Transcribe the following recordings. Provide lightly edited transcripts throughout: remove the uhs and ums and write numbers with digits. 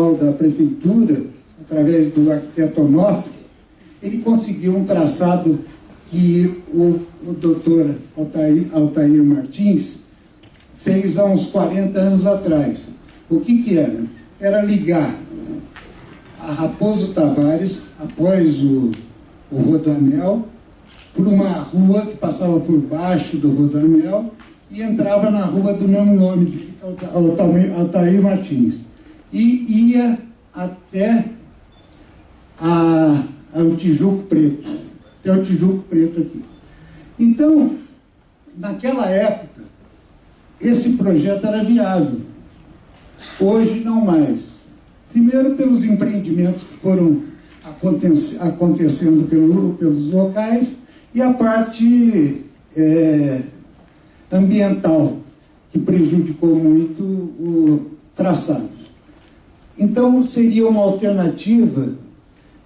pessoal da prefeitura, através do arquiteto Onofre, ele conseguiu um traçado que o doutor Altair Martins fez há uns 40 anos atrás. O que era? Era ligar a Raposo Tavares, após o Rodoanel, por uma rua que passava por baixo do Rodoanel e entrava na rua do mesmo nome, que fica Altair Martins. E ia até o Tijuco Preto, até o Tijuco Preto aqui. Então, naquela época, esse projeto era viável. Hoje, não mais. Primeiro, pelos empreendimentos que foram acontecendo pelos locais, e a parte ambiental, que prejudicou muito o traçado. Então, seria uma alternativa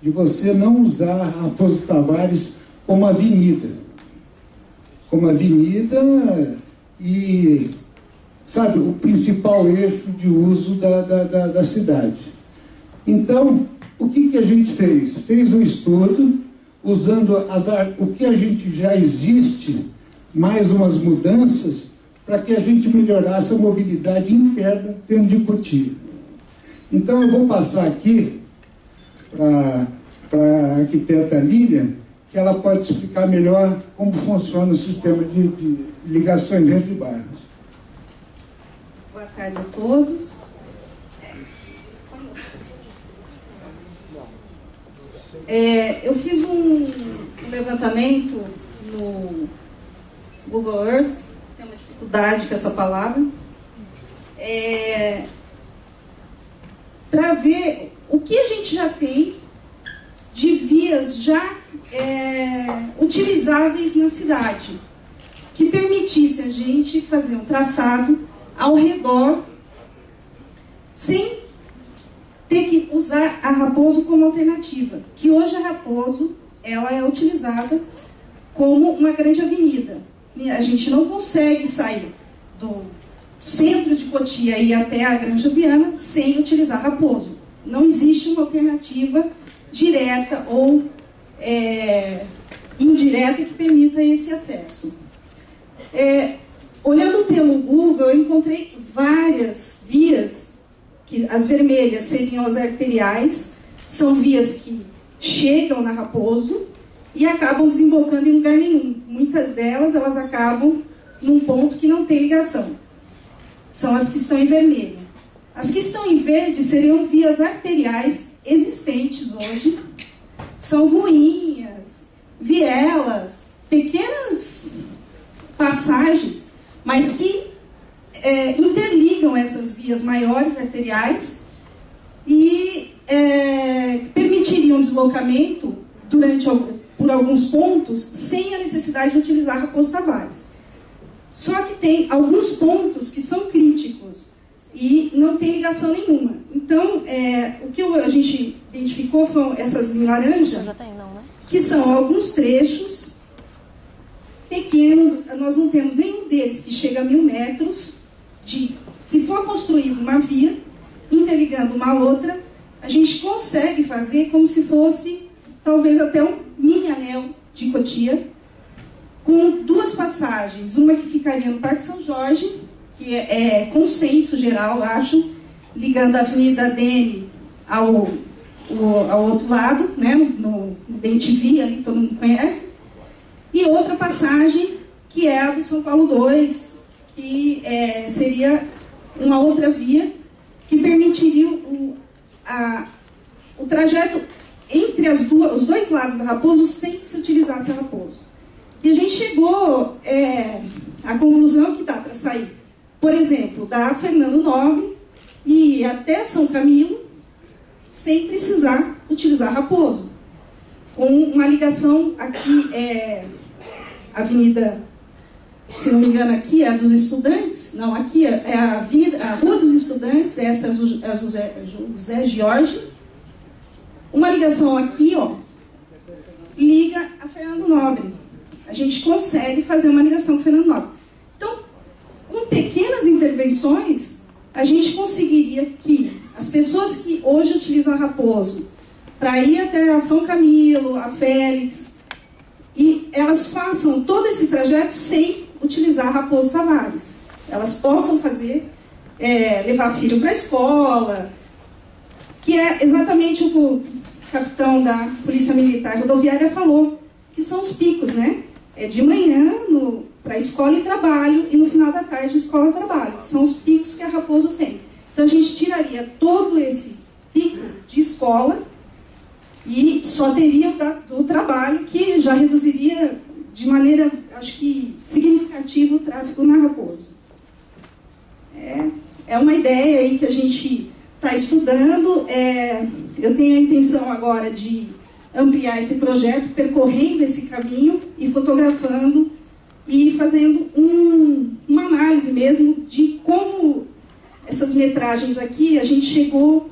de você não usar a Raposo Tavares como avenida. Como avenida e, sabe, o principal eixo de uso da cidade. Então, o que a gente fez? Fez um estudo, usando o que a gente já existe, mais umas mudanças, para que a gente melhorasse a mobilidade interna dentro de Cotia. Então, eu vou passar aqui para a arquiteta Lilian, que ela pode explicar melhor como funciona o sistema de ligações entre bairros. Boa tarde a todos. Eu fiz um levantamento no Google Earth, tenho uma dificuldade com essa palavra, para ver o que a gente já tem de vias já utilizáveis na cidade, que permitisse a gente fazer um traçado ao redor, sem ter que usar a Raposo como alternativa, que hoje a Raposo ela é utilizada como uma grande avenida. A gente não consegue sair do centro de Cotia e ir até a Granja Viana sem utilizar Raposo. Não existe uma alternativa direta ou indireta que permita esse acesso. Olhando pelo Google, eu encontrei várias vias, que as vermelhas seriam as arteriais, são vias que chegam na Raposo e acabam desembocando em lugar nenhum. Muitas delas, elas acabam num ponto que não tem ligação. São as que estão em vermelho. As que estão em verde seriam vias arteriais existentes hoje. São ruinhas, vielas, pequenas passagens, mas que interligam essas vias maiores arteriais e permitiriam deslocamento por alguns pontos sem a necessidade de utilizar Raposo Tavares. Só que tem alguns pontos que são críticos e não tem ligação nenhuma. Então, o que a gente identificou foram essas em laranja, que são alguns trechos pequenos. Nós não temos nenhum deles que chega a 1000 metros. Se for construir uma via, interligando uma a outra, a gente consegue fazer como se fosse, talvez até um mini anel de Cotia, com duas passagens. Uma que ficaria no Parque São Jorge, que é consenso geral, acho, ligando a Avenida Dene ao outro lado, né, no Bem-TV, ali todo mundo conhece. E outra passagem, que é a do São Paulo 2, que seria uma outra via que permitiria o trajeto entre os dois lados da Raposo sem que se utilizasse a Raposo. E a gente chegou à conclusão que dá para sair, por exemplo, da Fernando Nobre e ir até São Camilo sem precisar utilizar Raposo, com uma ligação aqui, Avenida, se não me engano, aqui é a dos Estudantes, não, aqui é a Rua dos Estudantes, essa é a José Jorge, uma ligação aqui, ó, liga a Fernando Nobre. A gente consegue fazer uma ligação com Fernando Nobre. Então, com pequenas intervenções, a gente conseguiria que as pessoas que hoje utilizam a Raposo para ir até a São Camilo, a Félix, e elas façam todo esse trajeto sem utilizar a Raposo Tavares. Elas possam fazer, levar filho para a escola, que é exatamente o que o capitão da Polícia Militar Rodoviária falou, que são os picos, né? É de manhã para escola e trabalho, e no final da tarde escola e trabalho. São os picos que a Raposo tem. Então a gente tiraria todo esse pico de escola e só teria do trabalho, que já reduziria de maneira, acho que, significativa o tráfego na Raposo. É uma ideia aí que a gente está estudando. Eu tenho a intenção agora de ampliar esse projeto, percorrendo esse caminho e fotografando e fazendo uma análise mesmo de como essas metragens aqui, a gente chegou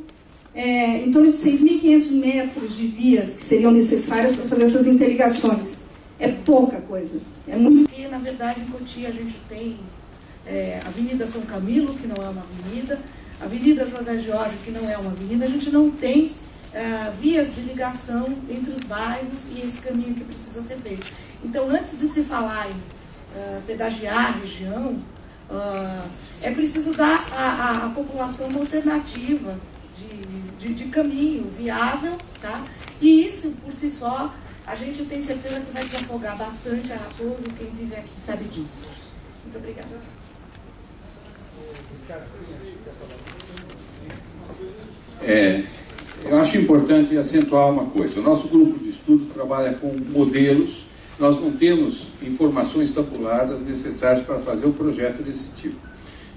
em torno de 6.500 metros de vias que seriam necessárias para fazer essas interligações. É pouca coisa, é muito. Porque, na verdade, em Cotia a gente tem a Avenida São Camilo, que não é uma avenida, a Avenida José Jorge, que não é uma avenida, a gente não tem vias de ligação entre os bairros e esse caminho que precisa ser feito. Então, antes de se falar em pedagiar a região, é preciso dar à população uma alternativa de caminho viável, tá? E isso, por si só, a gente tem certeza que vai desafogar bastante a Raposo, quem vive aqui sabe disso. Muito obrigada. Eu acho importante acentuar uma coisa. O nosso grupo de estudo trabalha com modelos. Nós não temos informações tabuladas necessárias para fazer um projeto desse tipo.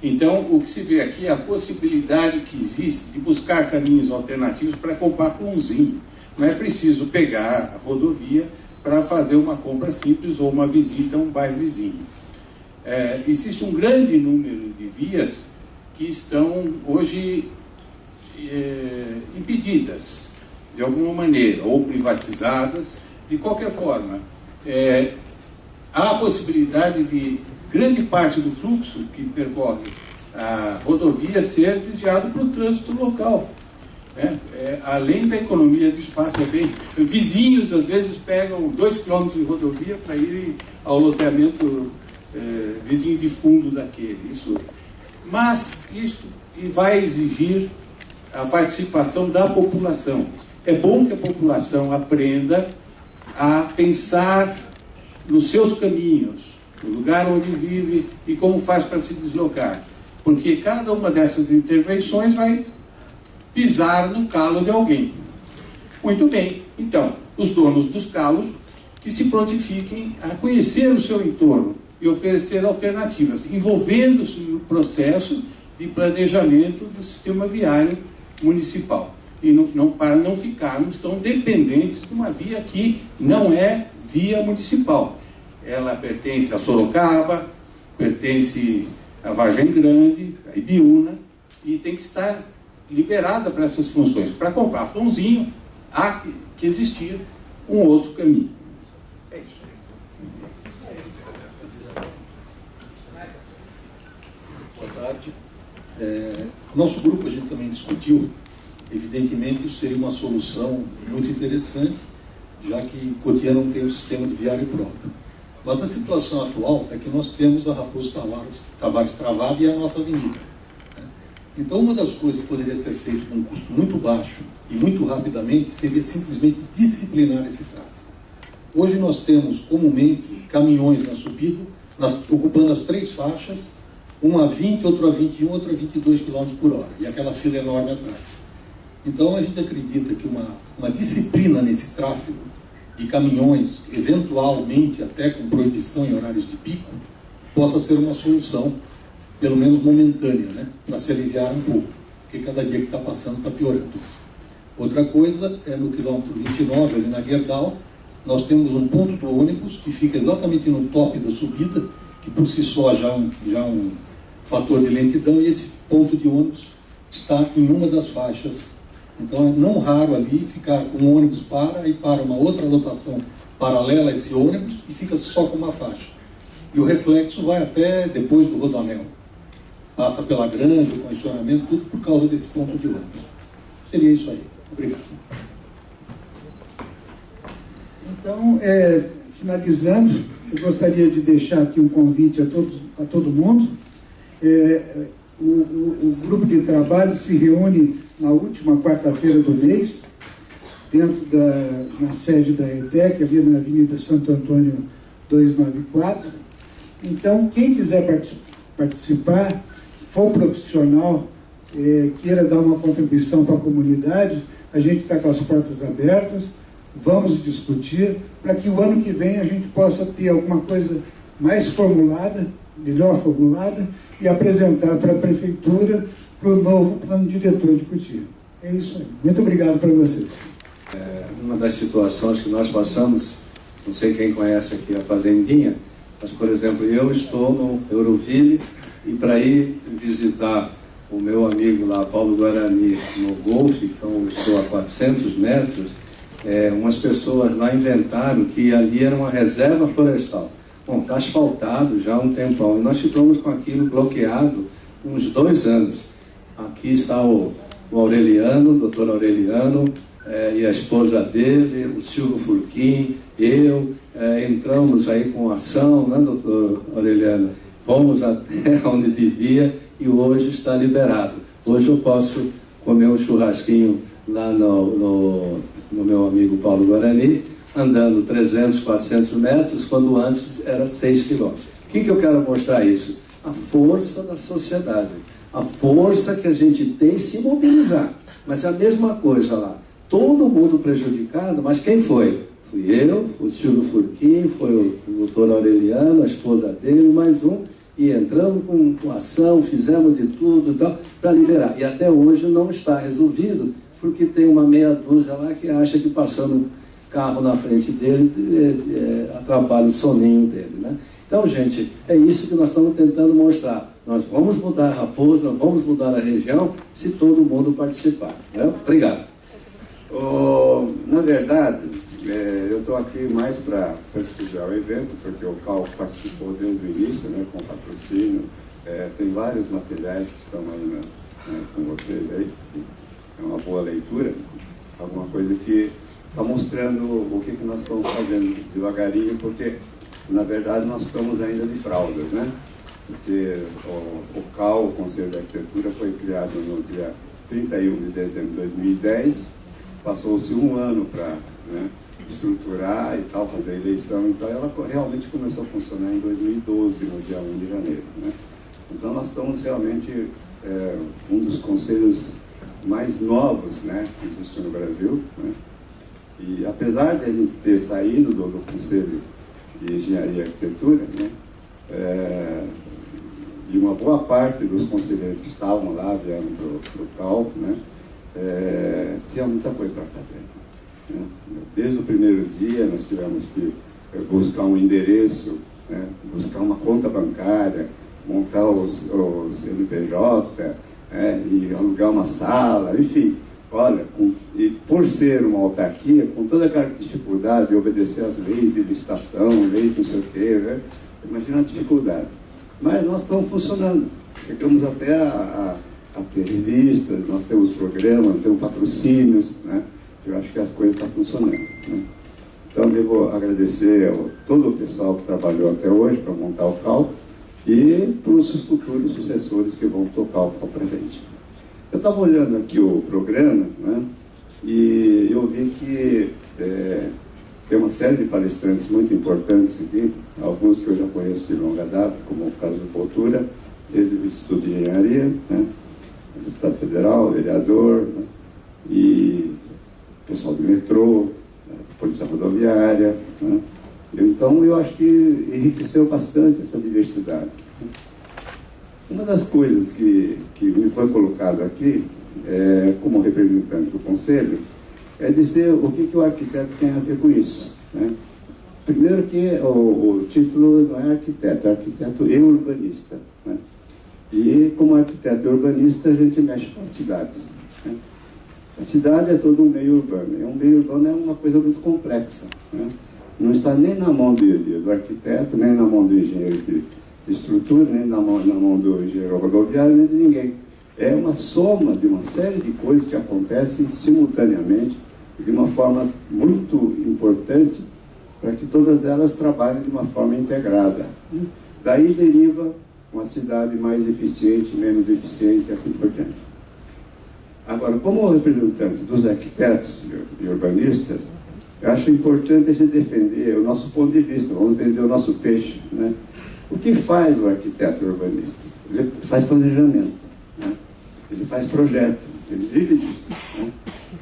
Então, o que se vê aqui é a possibilidade que existe de buscar caminhos alternativos para comprar pãozinho. Não é preciso pegar a rodovia para fazer uma compra simples ou uma visita a um bairro vizinho. Existe um grande número de vias que estão hoje impedidas, de alguma maneira, ou privatizadas. De qualquer forma, há a possibilidade de grande parte do fluxo que percorre a rodovia ser desviado para o trânsito local. Além da economia de espaço, vizinhos às vezes pegam 2 km de rodovia para irem ao loteamento vizinho de fundo daquele. Mas isso vai exigir a participação da população. É bom que a população aprenda a pensar nos seus caminhos, no lugar onde vive e como faz para se deslocar. Porque cada uma dessas intervenções vai pisar no calo de alguém. Muito bem. Então, os donos dos calos que se prontifiquem a conhecer o seu entorno e oferecer alternativas, envolvendo-se no processo de planejamento do sistema viário municipal. E para não ficarmos tão dependentes de uma via que não é via municipal. Ela pertence a Sorocaba, pertence a Vargem Grande, a Ibiúna, e tem que estar liberada para essas funções. Para comprar pãozinho, há que existir um outro caminho. É isso. Boa tarde. Nosso grupo, a gente também discutiu, evidentemente, isso seria uma solução muito interessante, já que Cotia não tem um sistema de viário próprio. Mas a situação atual é que nós temos a Raposo Tavares travada e a nossa avenida. Então, uma das coisas que poderia ser feito com um custo muito baixo e muito rapidamente seria simplesmente disciplinar esse tráfego. Hoje nós temos comumente caminhões na subida, ocupando as 3 faixas, uma a 20, outra a 21, outra a 22 km por hora, e aquela fila enorme atrás. Então a gente acredita que uma disciplina nesse tráfego de caminhões, eventualmente até com proibição em horários de pico, possa ser uma solução, pelo menos momentânea, né, para se aliviar um pouco, porque cada dia que está passando está piorando. Outra coisa é no quilômetro 29, ali na Gerdau, nós temos um ponto do ônibus que fica exatamente no top da subida, que por si só já é um fator de lentidão, e esse ponto de ônibus está em uma das faixas. Então é não raro ali ficar com um ônibus e para uma outra lotação paralela a esse ônibus e fica só com uma faixa. E o reflexo vai até depois do Rodoanel. passa pela grande, o condicionamento, tudo por causa desse ponto de ônibus. Seria isso aí. Obrigado. Então, finalizando, eu gostaria de deixar aqui um convite a todo mundo. O grupo de trabalho se reúne na última quarta-feira do mês, na sede da ETEC, ali na Avenida Santo Antônio 294. Então, quem quiser participar, for profissional, queira dar uma contribuição para a comunidade, a gente está com as portas abertas, vamos discutir, para que o ano que vem a gente possa ter alguma coisa mais formulada, melhor formulada, e apresentar para a Prefeitura, para o novo plano diretor de Cotia. É isso aí. Muito obrigado para vocês. Uma das situações que nós passamos, não sei quem conhece aqui a Fazendinha, mas, por exemplo, eu estou no Euroville e para ir visitar o meu amigo lá, Paulo Guarani, no Golfe, então eu estou a 400 metros, umas pessoas lá inventaram que ali era uma reserva florestal. Bom, está asfaltado já há um tempão, e nós ficamos com aquilo bloqueado uns 2 anos. Aqui está o Aureliano, o doutor Aureliano, e a esposa dele, o Silvio Furquim, eu, entramos aí com ação, né, doutor Aureliano? Fomos até onde devia e hoje está liberado. Hoje eu posso comer um churrasquinho lá no meu amigo Paulo Guarani, andando 300, 400 metros, quando antes era 6 quilômetros. O que eu quero mostrar isso? A força da sociedade, a força que a gente tem em se mobilizar. Mas é a mesma coisa lá. Todo mundo prejudicado, mas quem foi? Fui eu, o Silvio Furquim, foi o doutor Aureliano, a esposa dele, mais um, e entramos com ação, fizemos de tudo e tal, para liberar. E até hoje não está resolvido, porque tem uma meia dúzia lá que acha que passando carro na frente dele atrapalha o soninho dele, né? Então, gente, é isso que nós estamos tentando mostrar. Nós vamos mudar a Raposo, nós vamos mudar a região, se todo mundo participar, né? Obrigado. Na verdade, eu estou aqui mais para prestigiar o evento, porque o CAL participou desde o início, né, com patrocínio. Tem vários materiais que estão aí com vocês aí, é uma boa leitura, alguma coisa que está mostrando o que nós estamos fazendo devagarinho, porque na verdade nós estamos ainda de fraldas, né? Porque o CAL, o Conselho de Arquitetura, foi criado no dia 31 de dezembro de 2010, passou-se um ano para estruturar e tal, fazer a eleição, então ela realmente começou a funcionar em 2012, no dia 1 de janeiro, né? Então nós estamos realmente um dos conselhos mais novos, né, que existe no Brasil, né? E apesar de a gente ter saído do Conselho de Engenharia e Arquitetura, né, e uma boa parte dos conselheiros que estavam lá vieram para o CAL, né, tinha muita coisa para fazer, né? Desde o primeiro dia nós tivemos que buscar um endereço, né, buscar uma conta bancária, montar os NPJ, e alugar uma sala, enfim. Olha, e por ser uma autarquia, com toda aquela dificuldade de obedecer às leis de licitação, leis não sei o quê, né? Imagina a dificuldade. Mas nós estamos funcionando. Chegamos até a ter revistas, nós temos programas, temos patrocínios, né? Eu acho que as coisas estão funcionando, né? Então, devo agradecer a todo o pessoal que trabalhou até hoje para montar o CAL e para os futuros sucessores que vão tocar o CAL para a gente. Eu estava olhando aqui o programa, né, e eu vi que tem uma série de palestrantes muito importantes aqui, alguns que eu já conheço de longa data, como o caso do Cultura, desde o Instituto de Engenharia, né, deputado federal, vereador, né, e pessoal do metrô, Polícia Rodoviária, né. Então eu acho que enriqueceu bastante essa diversidade. Uma das coisas que me foi colocado aqui, como representante do Conselho, é dizer o que o arquiteto tem a ver com isso, né? Primeiro que o título não é arquiteto, é arquiteto e urbanista, né? E como arquiteto e urbanista a gente mexe com as cidades, né? A cidade é todo um meio urbano, e um meio urbano é uma coisa muito complexa, né? Não está nem na mão do arquiteto, nem na mão do engenheiro estrutura, nem na mão do engenheiro rodoviário, nem de ninguém. É uma soma de uma série de coisas que acontecem simultaneamente, de uma forma muito importante, para que todas elas trabalhem de uma forma integrada. Daí deriva uma cidade mais eficiente, menos eficiente e assim por diante. Agora, como representante dos arquitetos e urbanistas, eu acho importante a gente defender o nosso ponto de vista, vamos vender o nosso peixe, né? O que faz o arquiteto urbanista? Ele faz planejamento, né? Ele faz projeto, ele vive disso, né?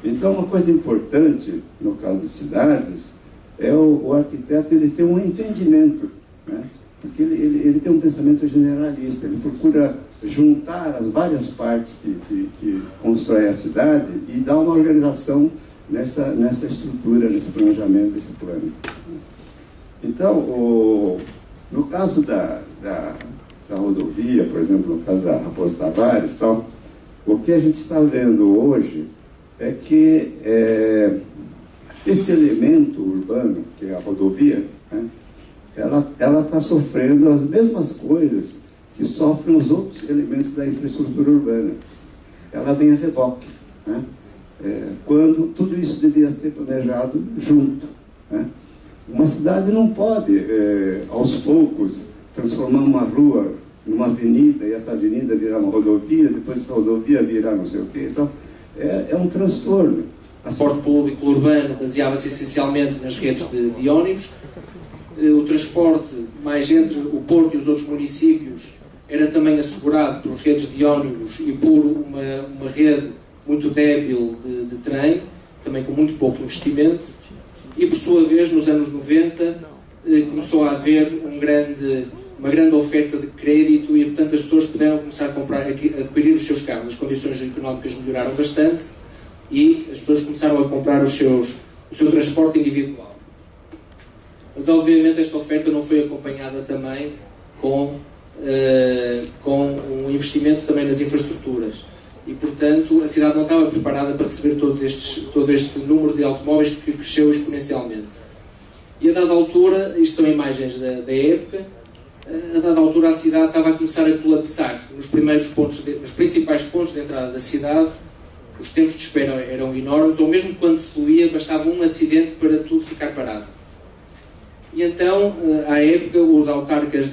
Então, uma coisa importante, no caso de cidades, é o arquiteto ele ter um entendimento, né? Porque ele tem um pensamento generalista, ele procura juntar as várias partes que constroem a cidade e dar uma organização nessa estrutura, nesse planejamento, desse plano. Então, no caso da rodovia, por exemplo, no caso da Raposo Tavares, tal, o que a gente está vendo hoje é que esse elemento urbano, que é a rodovia, né, ela está sofrendo as mesmas coisas que sofrem os outros elementos da infraestrutura urbana. Ela vem a reboque, né? Quando tudo isso devia ser planejado junto, né? Uma cidade não pode, aos poucos, transformar uma rua numa avenida, e essa avenida virar uma rodovia, depois essa rodovia virar não sei o quê. Então, é um transtorno. O transporte público urbano baseava-se essencialmente nas redes de ônibus. O transporte mais entre o Porto e os outros municípios era também assegurado por redes de ônibus e por uma rede muito débil de trem, também com muito pouco investimento. E, por sua vez, nos anos 90, começou a haver uma grande oferta de crédito e, portanto, as pessoas puderam começar a adquirir os seus carros. As condições económicas melhoraram bastante e as pessoas começaram a comprar o seu transporte individual. Mas, obviamente, esta oferta não foi acompanhada também com um investimento também nas infraestruturas. E, portanto, a cidade não estava preparada para receber todo este número de automóveis que cresceu exponencialmente. E, a dada altura, isto são imagens da época, a dada altura a cidade estava a começar a colapsar. Nos principais pontos de entrada da cidade, os tempos de espera eram enormes, ou mesmo quando fluía, bastava um acidente para tudo ficar parado. E então, à época, os autarcas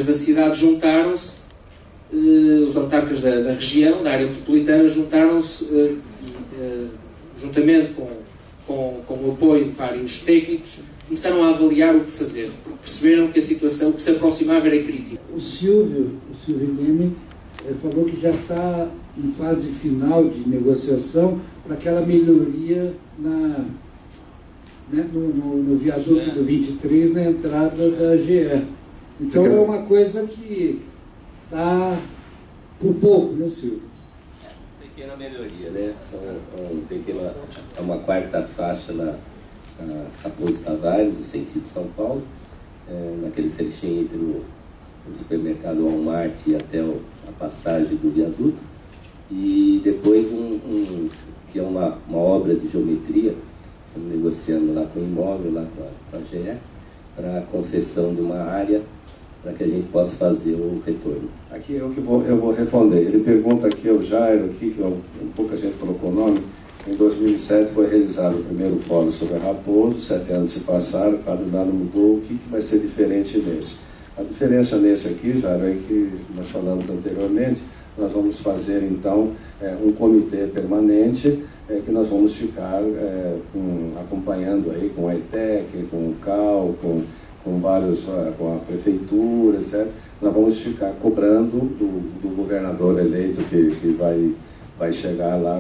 da cidade juntaram-se, os autarcas da região, da área metropolitana, juntaram-se, juntamente com o apoio de vários técnicos, começaram a avaliar o que fazer, porque perceberam que a situação que se aproximava era crítica. O Silvio Neme falou que já está em fase final de negociação para aquela melhoria no viaduto do 23, na entrada da GE. Então é uma coisa que está por pouco, né, Silvio? Pequena melhoria, né? É uma quarta faixa na Raposo Tavares, no sentido de São Paulo, naquele trechinho entre o supermercado Walmart e até a passagem do viaduto. E depois que é uma obra de geometria, estamos negociando lá com o imóvel, lá com a GE, para a concessão de uma área para que a gente possa fazer o retorno. Aqui eu vou responder. Ele pergunta aqui, o Jairo, aqui, que pouca gente colocou o nome. Em 2007 foi realizado o primeiro fórum sobre a Raposo, 7 anos se passaram, cada ano mudou. O que vai ser diferente nesse? A diferença nesse aqui, Jairo, é que nós falamos anteriormente, nós vamos fazer então um comitê permanente que nós vamos ficar acompanhando aí com a ETEC, com o CAL, com a prefeitura, etc. Nós vamos ficar cobrando do governador eleito que vai chegar lá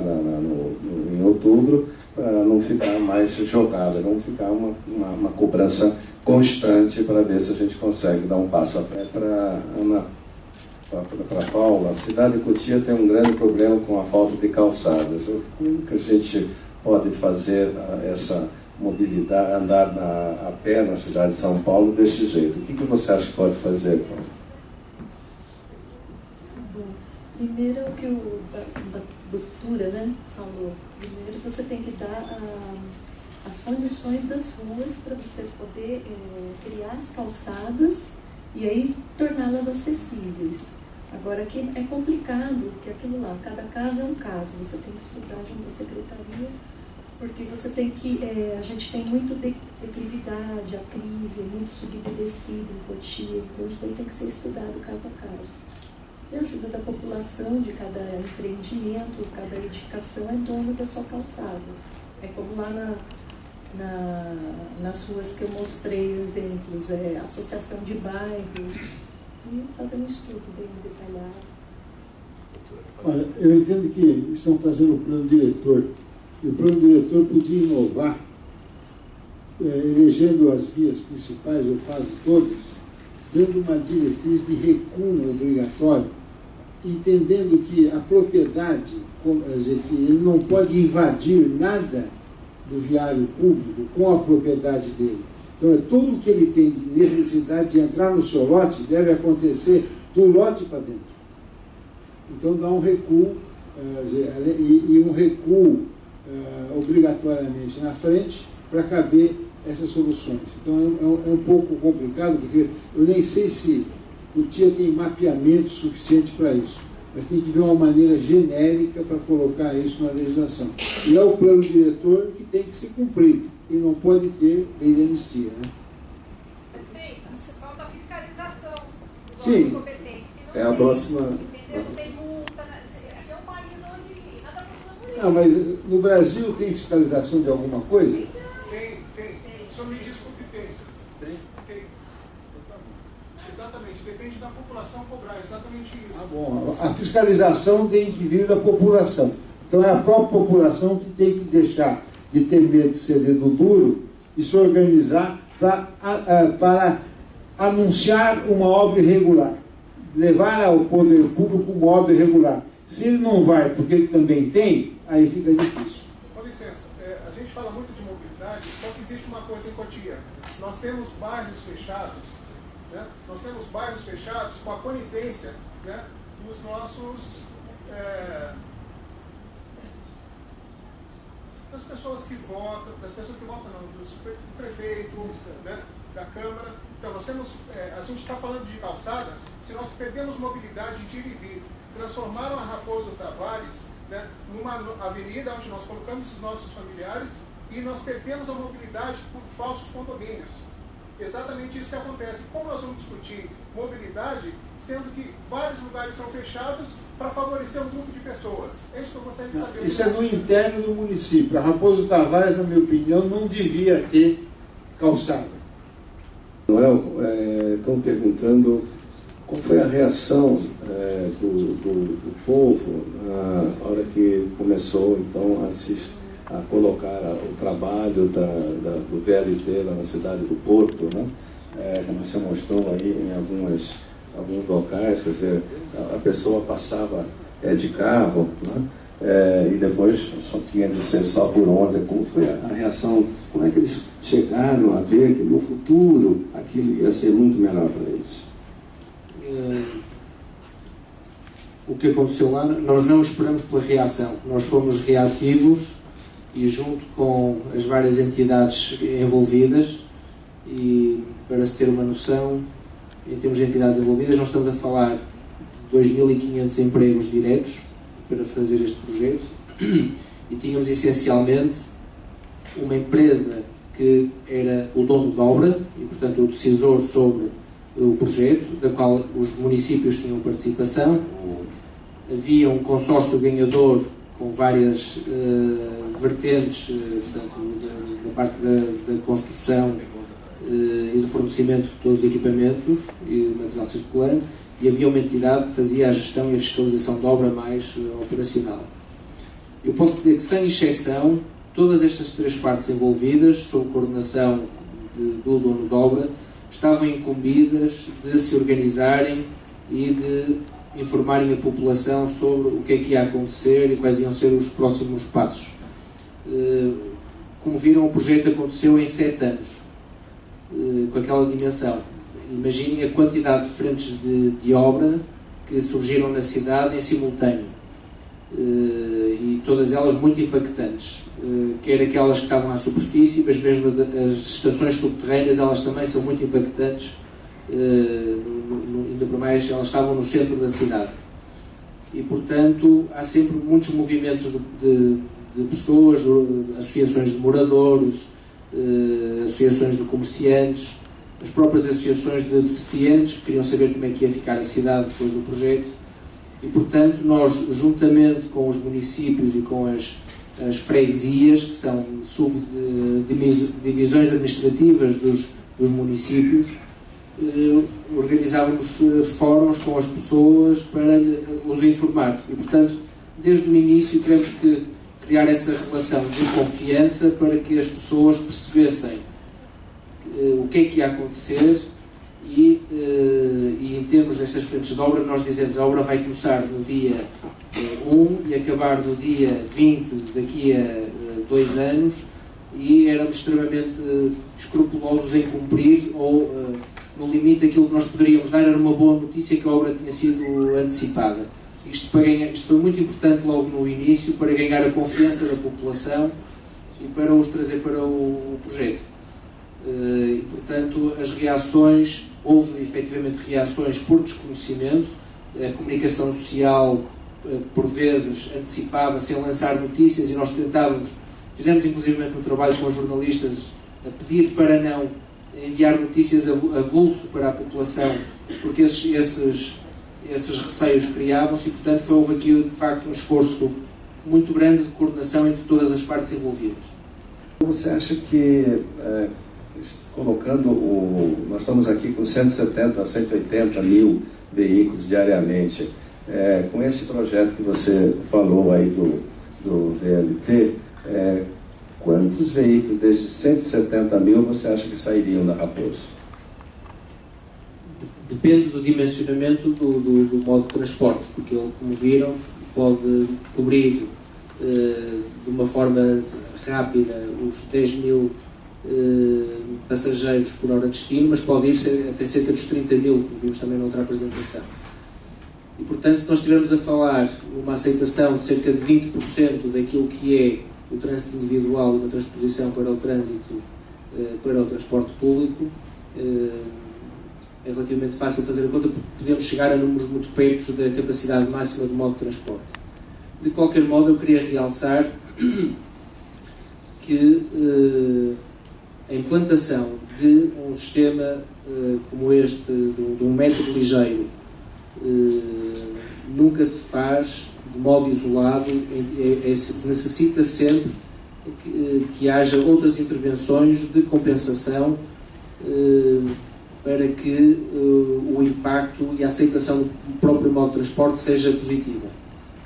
em outubro, para não ficar mais jogada, vamos ficar uma cobrança constante para ver se a gente consegue dar um passo a pé. Para Paula, a cidade de Cotia tem um grande problema com a falta de calçadas. Como que a gente pode fazer essa mobilidade, andar a pé na cidade de São Paulo desse jeito? O que você acha que pode fazer, Paulo? Bom, primeiro o que a doutora, né, falou. Primeiro você tem que dar as condições das ruas para você poder criar as calçadas e aí torná-las acessíveis. Agora, aqui é complicado, porque aquilo lá, cada caso é um caso, você tem que estudar junto à secretaria, porque você tem que, a gente tem muito declividade, aclive, muito subida e descida em Cotia, então isso daí tem que ser estudado caso a caso. E a ajuda da população, de cada empreendimento, cada edificação é dono da sua calçada. É como lá nas ruas que eu mostrei exemplos, associação de bairros, e fazer um estudo bem detalhado. Olha, eu entendo que estão fazendo o plano diretor. E o plano diretor podia inovar, elegendo as vias principais, ou quase todas, dando uma diretriz de recuo obrigatório, entendendo que a propriedade, quer dizer, que ele não pode invadir nada do viário público com a propriedade dele. Então, tudo o que ele tem de necessidade de entrar no seu lote deve acontecer do lote para dentro. Então, dá um recuo, e um recuo obrigatoriamente na frente para caber essas soluções. Então, é um pouco complicado, porque eu nem sei se o TIA tem mapeamento suficiente para isso, mas tem que ver uma maneira genérica para colocar isso na legislação. E é o plano diretor que tem que se cumprir, e não pode ter lei de anistia, né? Isso falta a fiscalização do Sim. competente. É a próxima. Não tem multa, aqui é um país onde nada funciona por isso. Não, mas no Brasil tem fiscalização de alguma coisa? Tem. Só me desculpe, tem. Exatamente, depende da população cobrar, exatamente isso. Ah, bom, a fiscalização tem que vir da população. Então é a própria população que tem que deixar de ter medo de ser dedo duro e se organizar para anunciar uma obra irregular, levar ao poder público uma obra irregular. Se ele não vai, porque ele também tem, aí fica difícil. Com licença, a gente fala muito de mobilidade, só que existe uma coisa em Cotia. Nós temos bairros fechados, né? Nós temos bairros fechados com a conivência, né, dos nossos... das pessoas que votam, não, dos prefeitos, né, da Câmara. Então, nós temos, a gente está falando de calçada, se nós perdemos mobilidade de ir e vir, transformaram a Raposo Tavares, né, numa avenida onde nós colocamos os nossos familiares e nós perdemos a mobilidade por falsos condomínios. Exatamente isso que acontece. Como nós vamos discutir mobilidade, sendo que vários lugares são fechados para favorecer um grupo de pessoas? É isso que eu gostaria de saber. Isso é no interno do município. A Raposo Tavares, na minha opinião, não devia ter calçada. Noel, estão perguntando qual foi a reação do povo na hora que começou então a colocar o trabalho do VLT lá na cidade do Porto, né? Você mostrou aí em alguns locais, quer dizer, a pessoa passava de carro, né? E depois só tinha de ser só por onda. Como foi a reação? Como é que eles chegaram a ver que no futuro aquilo ia ser muito melhor para eles? O que aconteceu lá, nós não esperamos pela reação, nós fomos reativos e junto com as várias entidades envolvidas, e para se ter uma noção, em termos de entidades envolvidas, nós estamos a falar de 2.500 empregos diretos para fazer este projeto, e tínhamos essencialmente uma empresa que era o dono da obra e, portanto, o decisor sobre o projeto, da qual os municípios tinham participação. Havia um consórcio ganhador com várias vertentes, portanto, da parte da construção e do fornecimento de todos os equipamentos e material circulante, e havia uma entidade que fazia a gestão e a fiscalização da obra mais operacional. Eu posso dizer que, sem exceção, todas estas três partes envolvidas, sob coordenação do dono da obra, estavam incumbidas de se organizarem e de informarem a população sobre o que é que ia acontecer e quais iam ser os próximos passos. Como viram, o projeto aconteceu em 7 anos, com aquela dimensão. Imaginem a quantidade de frentes de obra que surgiram na cidade em simultâneo, e todas elas muito impactantes, quer aquelas que estavam à superfície, mas mesmo as estações subterrâneas, elas também são muito impactantes ainda por mais elas estavam no centro da cidade. E, portanto, há sempre muitos movimentos de pessoas, associações de moradores, associações de comerciantes, as próprias associações de deficientes que queriam saber como é que ia ficar a cidade depois do projeto. E, portanto, nós, juntamente com os municípios e com as freguesias, que são subdivisões administrativas dos municípios, organizávamos fóruns com as pessoas para os informar. E, portanto, desde o início tivemos que criar essa relação de confiança para que as pessoas percebessem o que é que ia acontecer e em termos destas frentes de obra, nós dizemos a obra vai começar no dia 1 e acabar no dia 20 daqui a 2 anos, e éramos extremamente escrupulosos em cumprir ou no limite aquilo que nós poderíamos dar era uma boa notícia que a obra tinha sido antecipada. Isto foi muito importante logo no início para ganhar a confiança da população e para os trazer para o projeto. E, portanto, as reações, houve efetivamente reações por desconhecimento, a comunicação social por vezes antecipada, sem lançar notícias, e nós fizemos inclusive um trabalho com os jornalistas a pedir para não enviar notícias avulso para a população, porque esses receios criavam-se, e portanto houve aqui de facto um esforço muito grande de coordenação entre todas as partes envolvidas. Você acha que, nós estamos aqui com 170 a 180 mil veículos diariamente, com esse projeto que você falou aí do VLT, quantos veículos desses 170 mil você acha que sairiam da Raposo? Depende do dimensionamento do modo de transporte, porque ele, como viram, pode cobrir de uma forma rápida os 10 mil passageiros por hora de destino, mas pode ir até cerca dos 30 mil, como vimos também na outra apresentação. E, portanto, se nós estivermos a falar numa aceitação de cerca de 20% daquilo que é o trânsito individual e uma transposição para o trânsito, para o transporte público, é relativamente fácil fazer a conta, porque podemos chegar a números muito perto da capacidade máxima do modo de transporte. De qualquer modo, eu queria realçar que a implantação de um sistema como este, de um método ligeiro, nunca se faz de modo isolado, necessita sempre que haja outras intervenções de compensação para que o impacto e a aceitação do próprio modo de transporte seja positiva.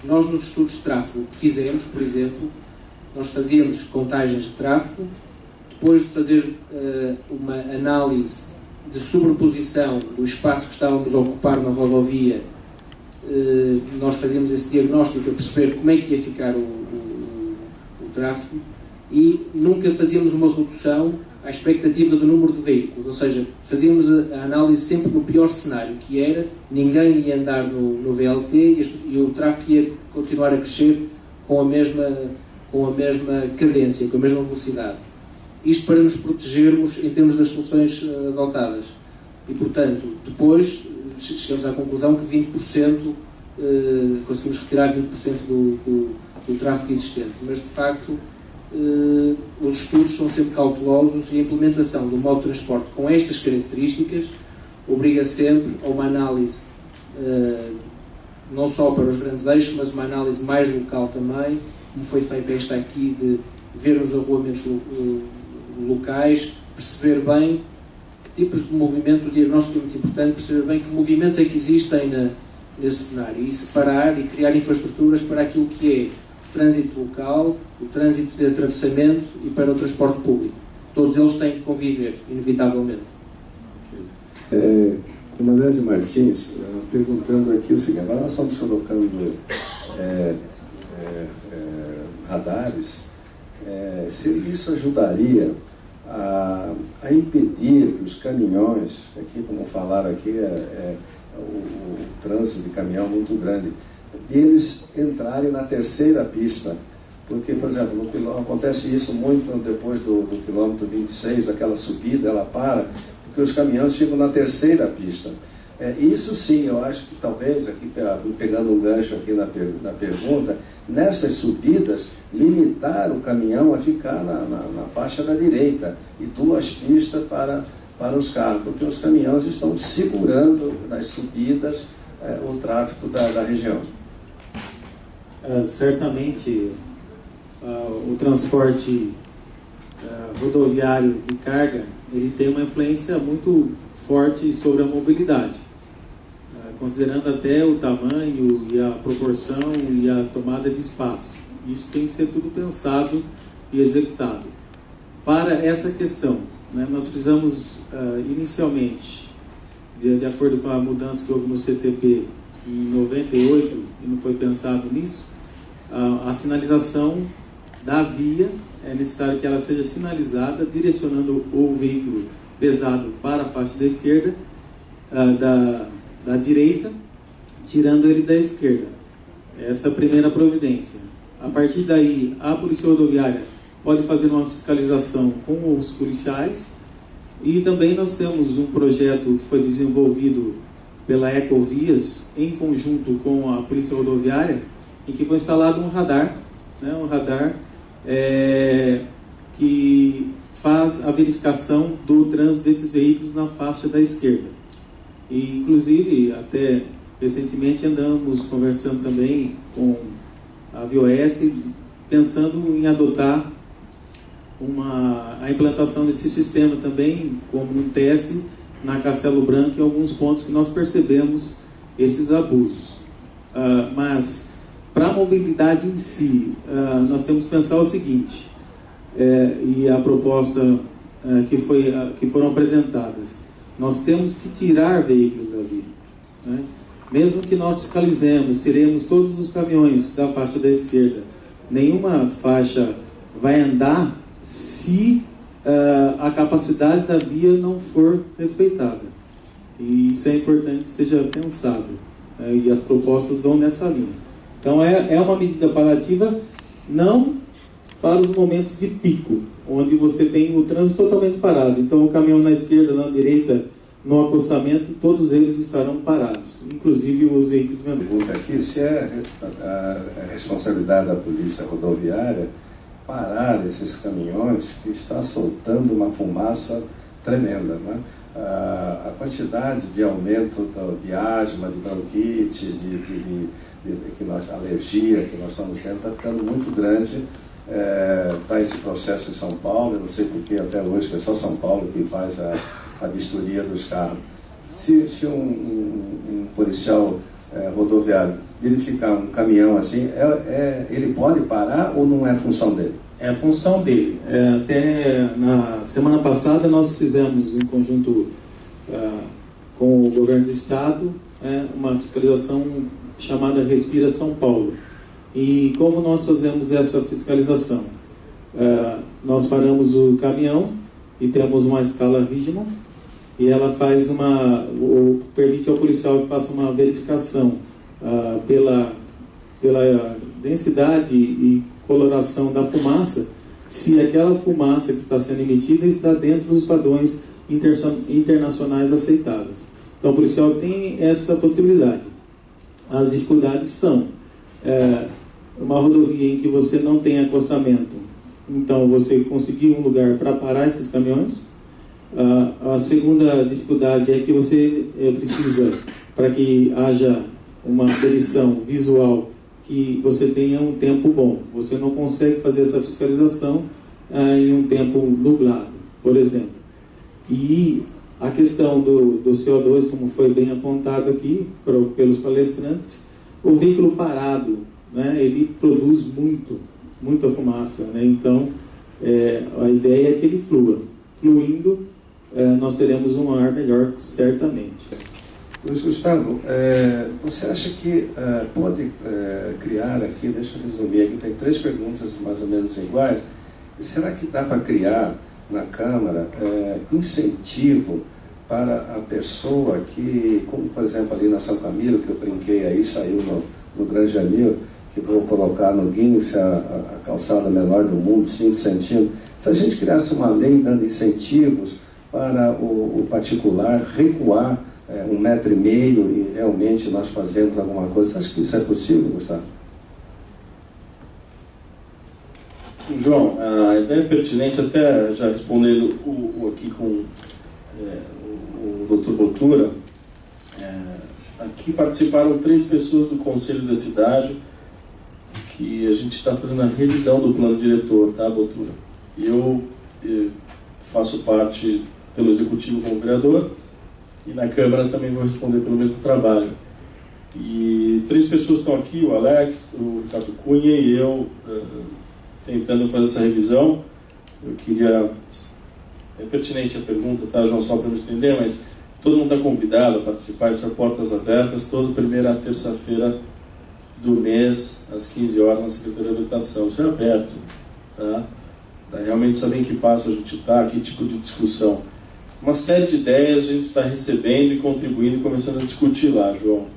Nós, nos estudos de tráfego que fizemos, por exemplo, nós fazíamos contagens de tráfego, depois de fazer uma análise de sobreposição do espaço que estávamos a ocupar na rodovia, nós fazíamos esse diagnóstico a perceber como é que ia ficar o tráfego, e nunca fazíamos uma redução à expectativa do número de veículos, ou seja, fazíamos a análise sempre no pior cenário, que era ninguém ia andar no VLT e o tráfego ia continuar a crescer com a mesma cadência, com a mesma velocidade. Isto para nos protegermos em termos das soluções adotadas. E, portanto, depois chegamos à conclusão que 20%, conseguimos retirar 20% do tráfego existente. Mas, de facto, os estudos são sempre cautelosos, e a implementação do modo de transporte com estas características obriga sempre a uma análise, não só para os grandes eixos, mas uma análise mais local também, como foi feita esta aqui, de ver os arruamentos locais, perceber bem que tipos de movimentos, o diagnóstico é muito importante, perceber bem que movimentos é que existem nesse cenário, e separar e criar infraestruturas para aquilo que é o trânsito local, o trânsito de atravessamento e para o transporte público. Todos eles têm que conviver, inevitavelmente. Comandante Martins, perguntando aqui o seguinte: agora nós estamos colocando radares, se isso ajudaria a impedir que os caminhões, aqui como falaram aqui, o trânsito de caminhão muito grande, eles entrarem na terceira pista, porque, por exemplo, acontece isso muito depois do quilômetro 26, aquela subida, ela para, porque os caminhões ficam na terceira pista. Isso sim, eu acho que talvez, aqui pegando um gancho aqui na pergunta, nessas subidas, limitar o caminhão a ficar na faixa da direita e 2 pistas para os carros, porque os caminhões estão segurando nas subidas o tráfego da região. Certamente, o transporte rodoviário de carga, ele tem uma influência muito forte sobre a mobilidade, considerando até o tamanho e a proporção e a tomada de espaço. Isso tem que ser tudo pensado e executado. Para essa questão, né, nós precisamos inicialmente, de acordo com a mudança que houve no CTP em 98, e não foi pensado nisso, a sinalização da via, é necessário que ela seja sinalizada, direcionando o veículo pesado para a faixa da esquerda, da direita, tirando ele da esquerda. Essa é a primeira providência. A partir daí, a Polícia Rodoviária pode fazer uma fiscalização com os policiais, e também nós temos um projeto que foi desenvolvido pela Ecovias, em conjunto com a Polícia Rodoviária, em que foi instalado um radar, né, que faz a verificação do trânsito desses veículos na faixa da esquerda. E, inclusive, até recentemente andamos conversando também com a VOS, pensando em adotar a implantação desse sistema também como um teste na Castelo Branco, em alguns pontos que nós percebemos esses abusos. Mas, para a mobilidade em si, nós temos que pensar o seguinte, e a proposta que foram apresentadas, nós temos que tirar veículos da via, né? Mesmo que nós fiscalizemos, teremos todos os caminhões da faixa da esquerda, nenhuma faixa vai andar se a capacidade da via não for respeitada. E isso é importante que seja pensado, e as propostas vão nessa linha. Então é uma medida paliativa, não para os momentos de pico, onde você tem o trânsito totalmente parado. Então o caminhão na esquerda, na direita, no acostamento, todos eles estarão parados, inclusive os veículos menores. Pergunta aqui se é a responsabilidade da Polícia Rodoviária parar esses caminhões que estão soltando uma fumaça tremenda, né? A quantidade de aumento de asma, de bronquites, alergia que nós estamos tendo está ficando muito grande. Está esse processo em São Paulo, eu não sei porque até hoje que é só São Paulo que faz a vistoria dos carros. Se um policial rodoviário verificar um caminhão assim, ele pode parar ou não é função dele? É a função dele. Até na semana passada nós fizemos, em conjunto com o governo do estado, uma fiscalização chamada Respira São Paulo. E como nós fazemos essa fiscalização? Nós paramos o caminhão e temos uma escala Ridgeman, e ela permite ao policial que faça uma verificação pela densidade e coloração da fumaça, se aquela fumaça que está sendo emitida está dentro dos padrões internacionais aceitáveis. Então o policial tem essa possibilidade. As dificuldades são uma rodovia em que você não tem acostamento, então você conseguir um lugar para parar esses caminhões. A segunda dificuldade é que você precisa, para que haja uma aferição visual, que você tenha um tempo bom. Você não consegue fazer essa fiscalização em um tempo nublado, por exemplo. E a questão do CO2, como foi bem apontado aqui pelos palestrantes, o veículo parado, né, ele produz muita fumaça, né? Então a ideia é que ele flua. Fluindo, nós teremos um ar melhor, certamente. Luiz Gustavo, você acha que pode criar aqui, deixa eu resumir aqui, tem 3 perguntas mais ou menos iguais. Será que dá para criar na Câmara incentivo para a pessoa que, como por exemplo ali na São Camilo, que eu brinquei aí, saiu no Grande Anil, que vou colocar no Guinness a calçada menor do mundo, 5 centímetros. Se a gente criasse uma lei dando incentivos para o particular recuar 1,5 metro e realmente nós fazemos alguma coisa. Você acha que isso é possível, Gustavo? João, a ideia é pertinente, até já respondendo aqui com o Dr. Botura. Aqui participaram 3 pessoas do Conselho da Cidade, que a gente está fazendo a revisão do plano diretor, tá, Botura? E eu faço parte pelo Executivo como vereador, e na Câmara também vou responder pelo mesmo trabalho. E 3 pessoas estão aqui, o Alex, o Ricardo Cunha e eu, tentando fazer essa revisão. Eu queria... É pertinente a pergunta, tá, João, só para me estender, mas todo mundo está convidado a participar, isso é portas abertas, toda primeira terça-feira do mês, às 15 horas, na Secretaria de Habitação. Isso é aberto, tá? Para realmente saber em que passo a gente está, que tipo de discussão. Uma série de ideias a gente está recebendo e contribuindo e começando a discutir lá, João.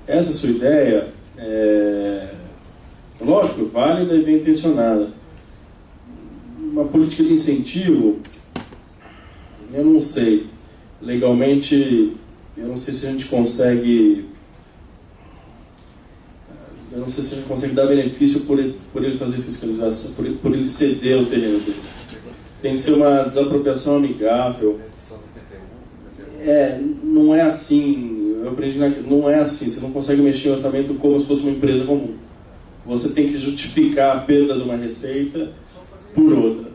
Essa sua ideia lógico, válida e bem intencionada. Uma política de incentivo, eu não sei. Legalmente, eu não sei se a gente consegue... Eu não sei se a gente consegue dar benefício por ele fazer fiscalização, por ele ceder o terreno dele. Tem que ser uma desapropriação amigável. Não é assim. Eu aprendi não é assim. Você não consegue mexer em orçamento como se fosse uma empresa comum. Você tem que justificar a perda de uma receita por outra.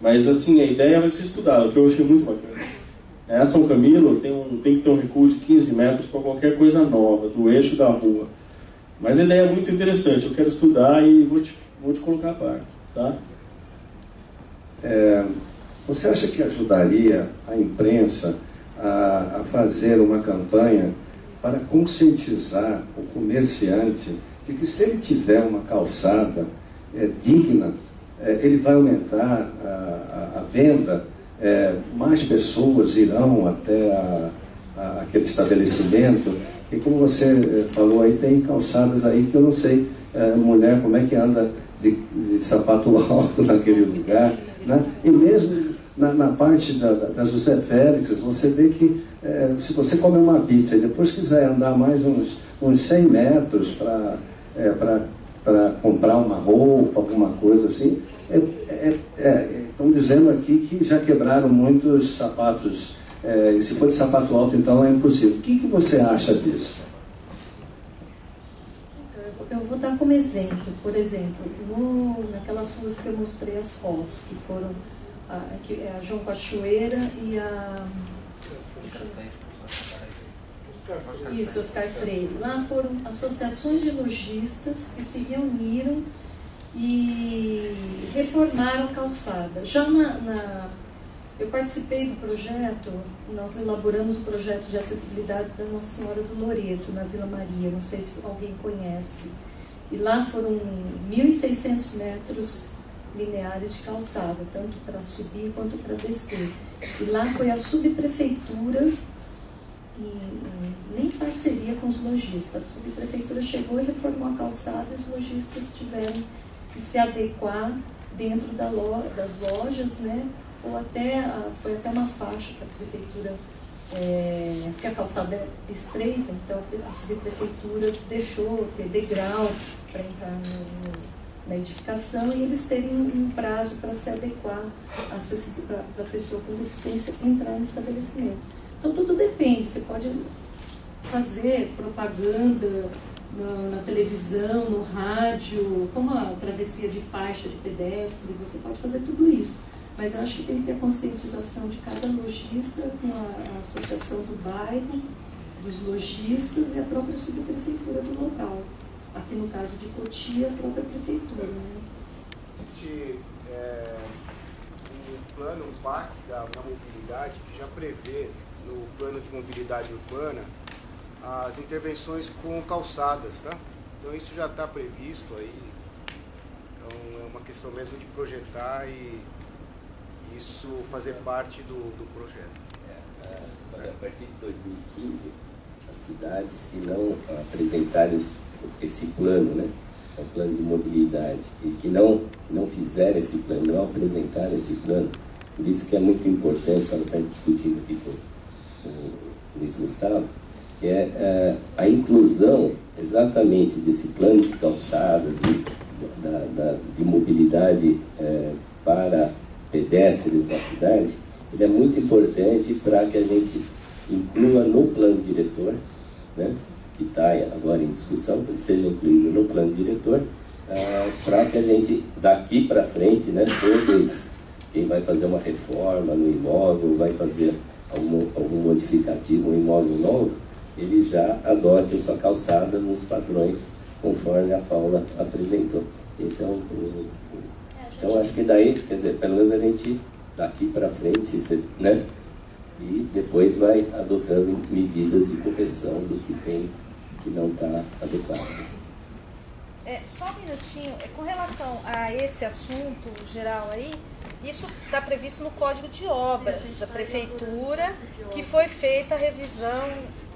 Mas assim, a ideia vai ser estudada, o que eu achei muito bacana. São Camilo tem que ter um recuo de 15 metros para qualquer coisa nova, do eixo da rua. Mas a ideia é muito interessante, eu quero estudar e vou te colocar a par, tá? Você acha que ajudaria a imprensa a fazer uma campanha para conscientizar o comerciante de que se ele tiver uma calçada digna, ele vai aumentar a venda, mais pessoas irão até aquele estabelecimento? E como você falou aí, tem calçadas aí que eu não sei, mulher, como é que anda de sapato alto naquele lugar, né? E mesmo na parte da José Félix, você vê que se você come uma pizza e depois quiser andar mais uns 100 metros para comprar uma roupa, alguma coisa assim, estão dizendo aqui que já quebraram muitos sapatos. E se for de sapato alto, então é impossível. O que você acha disso? Eu vou dar como exemplo, por exemplo, naquelas ruas que eu mostrei as fotos, que foram a João Cachoeira e a... Isso, Oscar Freire. Lá foram associações de lojistas que se reuniram e reformaram a calçada. Já eu participei do projeto, nós elaboramos o projeto de acessibilidade da Nossa Senhora do Loreto, na Vila Maria, não sei se alguém conhece. E lá foram 1.600 metros lineares de calçada, tanto para subir quanto para descer. E lá foi a subprefeitura, nem parceria com os lojistas, a subprefeitura chegou e reformou a calçada e os lojistas tiveram que se adequar dentro das lojas, né? Ou foi até uma faixa que a prefeitura, porque a calçada é estreita, então a subprefeitura deixou ter degrau para entrar na edificação e eles terem um prazo para se adequar para a pessoa com deficiência entrar no estabelecimento. Então tudo depende, você pode fazer propaganda na televisão, no rádio, como a travessia de faixa de pedestre, você pode fazer tudo isso. Mas eu acho que tem que ter a conscientização de cada lojista, com a associação do bairro, dos lojistas e a própria subprefeitura do local. Aqui no caso de Cotia, a própria prefeitura. Né? Existe um plano, um PAC da mobilidade, que já prevê no plano de mobilidade urbana as intervenções com calçadas, tá? Então isso já está previsto aí. Então é uma questão mesmo de projetar e isso fazer parte do projeto. A partir de 2015, as cidades que não apresentarem esse plano, né, o plano de mobilidade, e que não fizerem esse plano, não apresentarem esse plano, Por isso que é muito importante, estava até discutindo aqui com o Luiz Gustavo, que é a inclusão exatamente desse plano de calçadas de mobilidade para pedestres da cidade. Ele é muito importante para que a gente inclua no plano diretor, né, que está agora em discussão, que ele seja incluído no plano diretor, para que a gente, daqui para frente, né, todos, quem vai fazer uma reforma no imóvel, vai fazer algum modificativo, um imóvel novo, ele já adote a sua calçada nos padrões conforme a Paula apresentou. Esse é então, acho que daí, quer dizer, pelo menos a gente, daqui para frente, né, e depois vai adotando medidas de correção do que tem que não está adequado. Só um minutinho, com relação a esse assunto geral aí, isso está previsto no Código de Obras da Prefeitura, que foi feita a revisão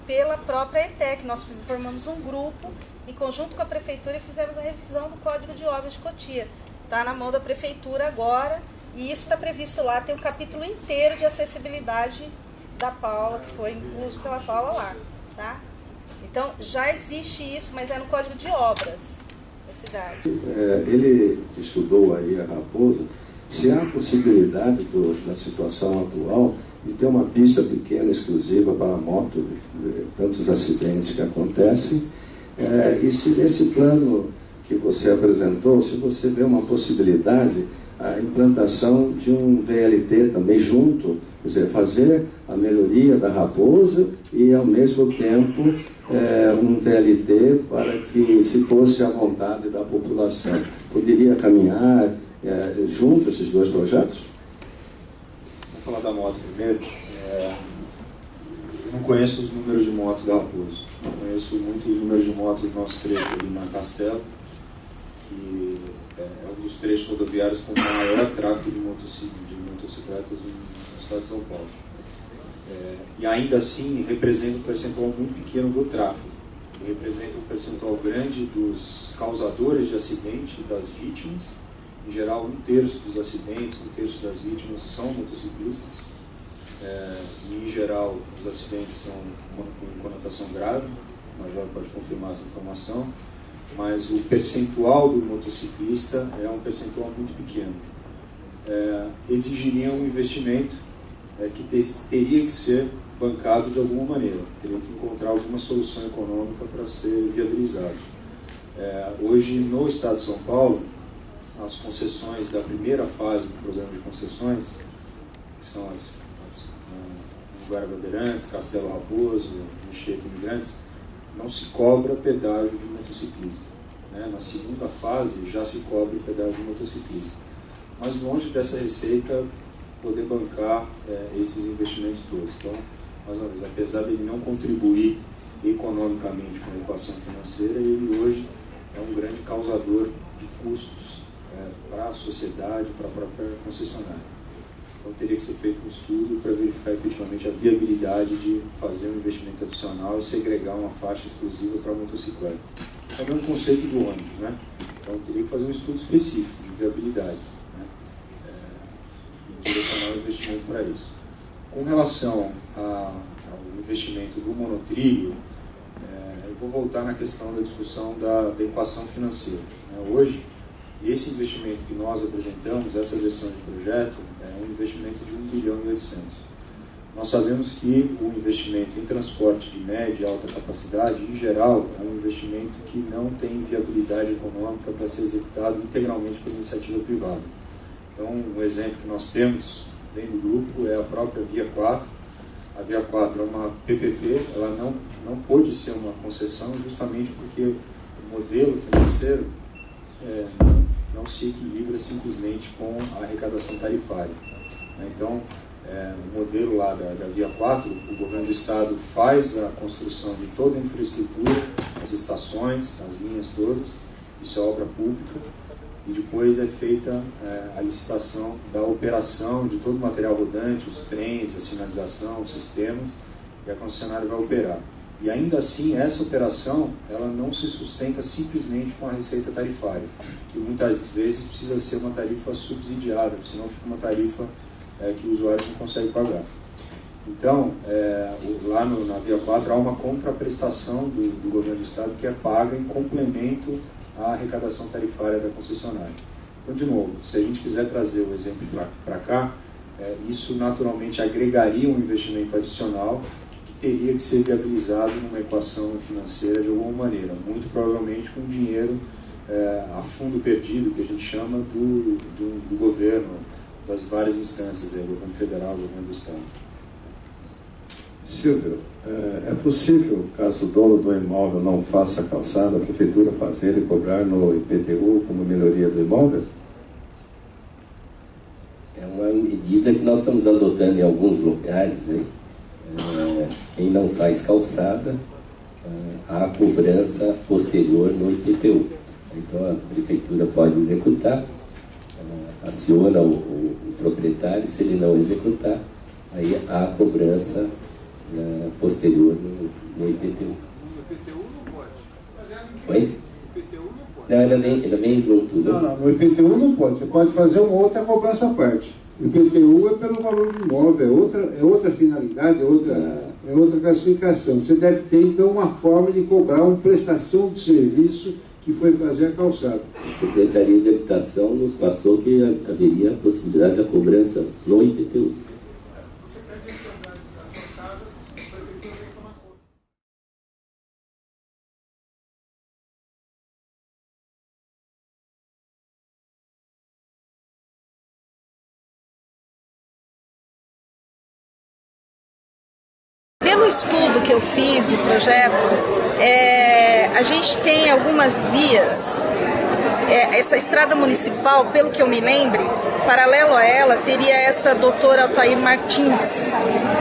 pela própria ETEC. Nós formamos um grupo em conjunto com a Prefeitura e fizemos a revisão do Código de Obras de Cotia. Está na mão da Prefeitura agora, e isso está previsto lá, tem um capítulo inteiro de acessibilidade da Paula, que foi incluso pela Paula lá, tá? Então, já existe isso, mas é no Código de Obras da cidade. Ele estudou aí a Raposa, se há possibilidade da situação atual de ter uma pista pequena, exclusiva para a moto, tantos acidentes que acontecem, e se nesse plano que você apresentou, se você vê uma possibilidade, a implantação de um VLT também junto, quer dizer, fazer a melhoria da Raposa e, ao mesmo tempo, um VLT para que se fosse à vontade da população. Poderia caminhar junto esses dois projetos? Vou falar da moto primeiro. Eu não conheço os números de moto da Raposa. Eu conheço muito os números de moto do nosso trecho ali na Castelo, que é um dos trechos rodoviários com maior tráfego de motocicletas no estado de São Paulo. E ainda assim representa um percentual muito pequeno do tráfego. E representa um percentual grande dos causadores de acidente, das vítimas. Em geral, 1/3 dos acidentes, 1/3 das vítimas são motociclistas. E, em geral, os acidentes são com conotação grave. O Major pode confirmar essa informação. Mas o percentual do motociclista é um percentual muito pequeno. Exigiria um investimento que teria que ser bancado de alguma maneira. Teria que encontrar alguma solução econômica para ser viabilizado. Hoje, no estado de São Paulo, as concessões da primeira fase do programa de concessões, que são as Guarabandeirantes, Castelo Raposo, Anchieta Imigrantes, não se cobra pedágio de motociclista. Na segunda fase já se cobra pedágio de motociclista. Mas longe dessa receita poder bancar esses investimentos todos. Então, mais uma vez, apesar de ele não contribuir economicamente com a equação financeira, ele hoje é um grande causador de custos para a sociedade, para a própria concessionária. Então teria que ser feito um estudo para verificar efetivamente a viabilidade de fazer um investimento adicional e segregar uma faixa exclusiva para a motocicleta. Também é um conceito do ônibus, né? Então teria que fazer um estudo específico de viabilidade, né? E direcionar o investimento para isso. Com relação ao investimento do monotrilho, eu vou voltar na questão da discussão da equação financeira. Hoje, esse investimento que nós apresentamos, essa versão de projeto, é um investimento de 1,8 bilhão. Nós sabemos que o investimento em transporte de média e alta capacidade, em geral, é um investimento que não tem viabilidade econômica para ser executado integralmente por iniciativa privada. Então, um exemplo que nós temos dentro do grupo é a própria Via 4. A Via 4 é uma PPP, ela não pôde ser uma concessão justamente porque o modelo financeiro não se equilibra simplesmente com a arrecadação tarifária. Então, o modelo lá da Via 4, o governo do estado faz a construção de toda a infraestrutura, as estações, as linhas todas, isso é obra pública, e depois é feita a licitação da operação de todo o material rodante, os trens, a sinalização, os sistemas, e a concessionária vai operar. E ainda assim, essa operação ela não se sustenta simplesmente com a receita tarifária, que muitas vezes precisa ser uma tarifa subsidiada, senão fica uma tarifa que o usuário não consegue pagar. Então, lá na Via 4 há uma contraprestação do governo do estado que é paga em complemento à arrecadação tarifária da concessionária. Então, de novo, se a gente quiser trazer o exemplo para cá, isso naturalmente agregaria um investimento adicional que teria que ser viabilizado numa equação financeira de alguma maneira, muito provavelmente com dinheiro a fundo perdido, que a gente chama do governo, das várias instâncias, governo federal, governo do estado. Silvio, é possível, caso o dono do imóvel não faça a calçada, a prefeitura fazer e cobrar no IPTU como melhoria do imóvel? É uma medida que nós estamos adotando em alguns lugares. Quem não faz calçada, há cobrança posterior no IPTU. Então a prefeitura pode executar, aciona o proprietário, se ele não executar, aí há cobrança posterior no IPTU. No IPTU não pode. Oi? No IPTU não pode. Não, ele vem junto. Não, no IPTU não pode. Você pode fazer uma outra cobrança à parte. O IPTU é pelo valor do imóvel, é outra finalidade, é outra classificação. Você deve ter, então, uma forma de cobrar uma prestação de serviço que foi fazer a calçada. A Secretaria de Habitação nos passou que haveria a possibilidade da cobrança no IPTU. Pelo estudo que eu fiz, o projeto, a gente tem algumas vias. Essa estrada municipal, pelo que eu me lembre, paralelo a ela, teria essa doutora Altair Martins,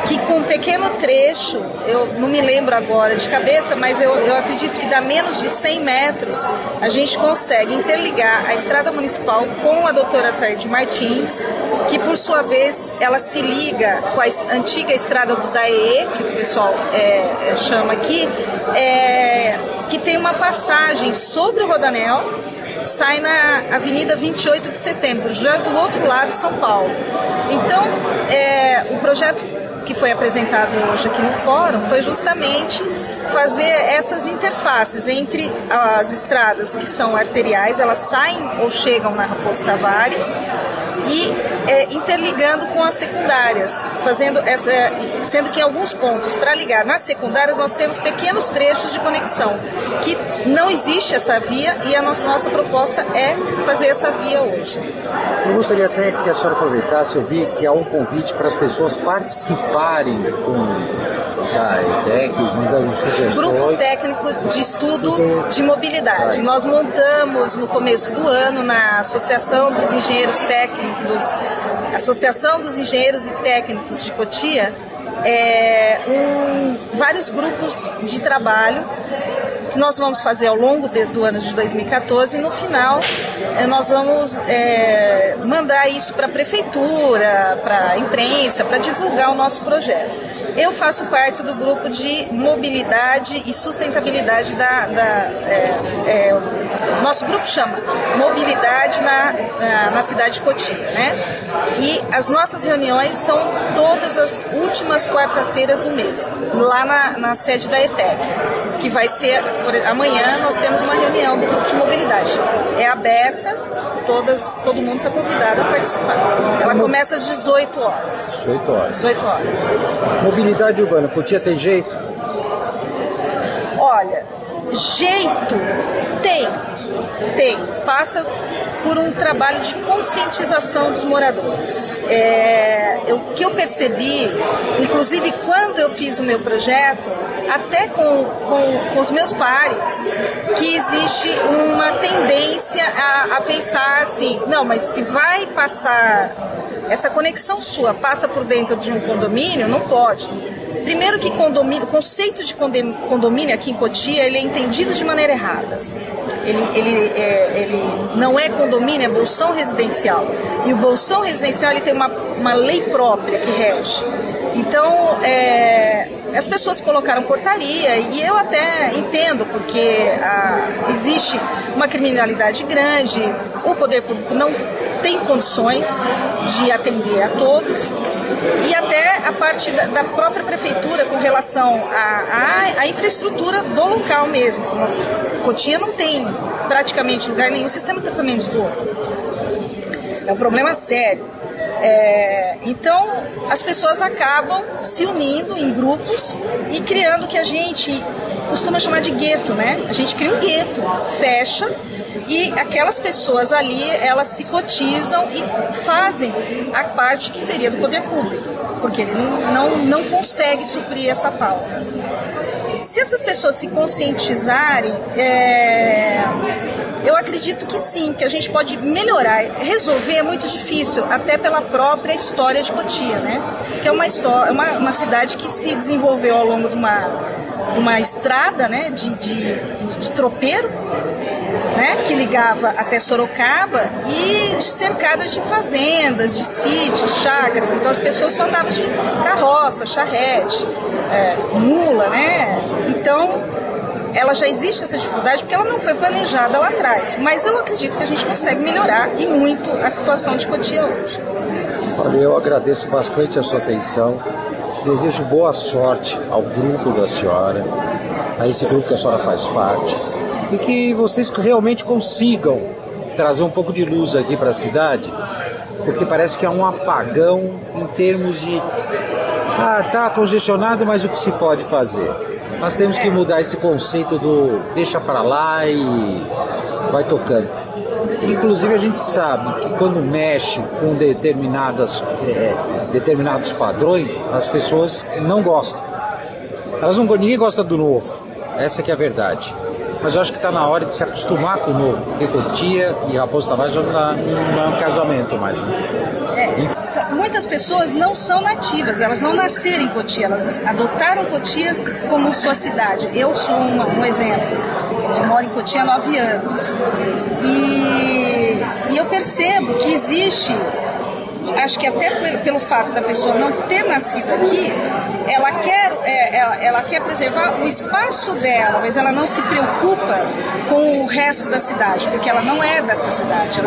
que com um pequeno trecho, eu não me lembro agora de cabeça, mas eu acredito que dá menos de 100 metros, a gente consegue interligar a estrada municipal com a doutora Altair Martins, que por sua vez, ela se liga com a antiga estrada do Daê, que o pessoal chama aqui, que tem uma passagem sobre o Rodanel, sai na Avenida 28 de Setembro, já do outro lado de São Paulo. Então, o projeto que foi apresentado hoje aqui no fórum foi justamente fazer essas interfaces entre as estradas que são arteriais, elas saem ou chegam na Raposo Tavares, e interligando com as secundárias, sendo que em alguns pontos, para ligar nas secundárias, nós temos pequenos trechos de conexão, que não existe essa via, e a nossa proposta é fazer essa via hoje. Eu gostaria até que a senhora aproveitasse, eu vi que há um convite para as pessoas participarem com a ETEC, mandando sugestões. Grupo Técnico de Estudo de Mobilidade. Nós montamos no começo do ano na Associação dos Engenheiros Técnicos, Associação dos Engenheiros e Técnicos de Cotia, vários grupos de trabalho que nós vamos fazer ao longo do ano de 2014, e no final nós vamos mandar isso para a prefeitura, para a imprensa, para divulgar o nosso projeto. Eu faço parte do grupo de mobilidade e sustentabilidade nosso grupo chama Mobilidade na cidade de Cotia, né? E as nossas reuniões são todas as últimas quarta-feiras do mês, lá na sede da ETEC, que vai ser, amanhã nós temos uma reunião do grupo de mobilidade. É aberta, todo mundo está convidado a participar. Ela começa às 18 horas. 18 horas. 18 horas. Mobilidade urbana, Cotia tem jeito? Olha, jeito tem. Passa por um trabalho de conscientização dos moradores. O que eu percebi, inclusive quando eu fiz o meu projeto, até com os meus pares, que existe uma tendência a pensar assim, não, mas se vai passar, essa conexão sua passa por dentro de um condomínio, não pode. Primeiro que condomínio, o conceito de condomínio aqui em Cotia, ele é entendido de maneira errada. Ele não é condomínio, é bolsão residencial. E o bolsão residencial ele tem uma lei própria que rege. Então, as pessoas colocaram portaria, e eu até entendo, porque existe uma criminalidade grande, o poder público não tem condições de atender a todos, e até a parte da própria prefeitura com relação à infraestrutura do local mesmo. Cotia não tem praticamente lugar nenhum sistema de tratamento de esgoto. É um problema sério. Então, as pessoas acabam se unindo em grupos e criando o que a gente costuma chamar de gueto, né? A gente cria um gueto, fecha, e aquelas pessoas ali, elas se cotizam e fazem a parte que seria do poder público, porque ele não consegue suprir essa pauta. Se essas pessoas se conscientizarem, eu acredito que sim, que a gente pode melhorar. Resolver é muito difícil, até pela própria história de Cotia, né? Que é uma cidade que se desenvolveu ao longo de uma estrada, né? de tropeiro, né? Que ligava até Sorocaba, e cercada de fazendas, de sítios, chácaras. Então as pessoas só andavam de carroça, charrete, mula, né? Então ela já existe essa dificuldade porque ela não foi planejada lá atrás. Mas eu acredito que a gente consegue melhorar e muito a situação de Cotia hoje. Olha, eu agradeço bastante a sua atenção. Desejo boa sorte ao grupo da senhora, a esse grupo que a senhora faz parte, e que vocês realmente consigam trazer um pouco de luz aqui para a cidade, porque parece que há um apagão em termos de tá congestionado, mas o que se pode fazer? Nós temos que mudar esse conceito do deixa para lá e vai tocando. Inclusive a gente sabe que quando mexe com determinados padrões, as pessoas não gostam. Ninguém gosta do novo, essa que é a verdade. Mas eu acho que está na hora de se acostumar com o novo, porque Cotia e Raposo Tavares já não é um casamento mais, né? Muitas pessoas não são nativas, elas não nasceram em Cotia, elas adotaram Cotia como sua cidade. Eu sou um exemplo, eu moro em Cotia há 9 anos. E eu percebo que existe, acho que até pelo fato da pessoa não ter nascido aqui, ela quer preservar o espaço dela, mas ela não se preocupa com o resto da cidade, porque ela não é dessa cidade,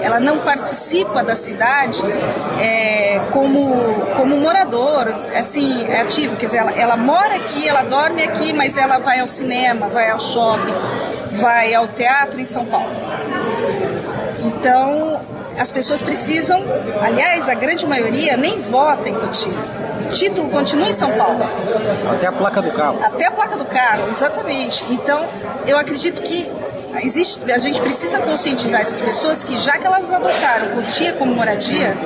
ela não participa da cidade como morador, assim, ativo. Quer dizer, ela mora aqui, ela dorme aqui, mas ela vai ao cinema, vai ao shopping, vai ao teatro em São Paulo. Então, as pessoas precisam, aliás, a grande maioria nem vota em Cotia. O título continua em São Paulo. Até a placa do carro. Até a placa do carro, exatamente. Então, eu acredito que a gente precisa conscientizar essas pessoas que, já que elas adotaram Cotia como moradia,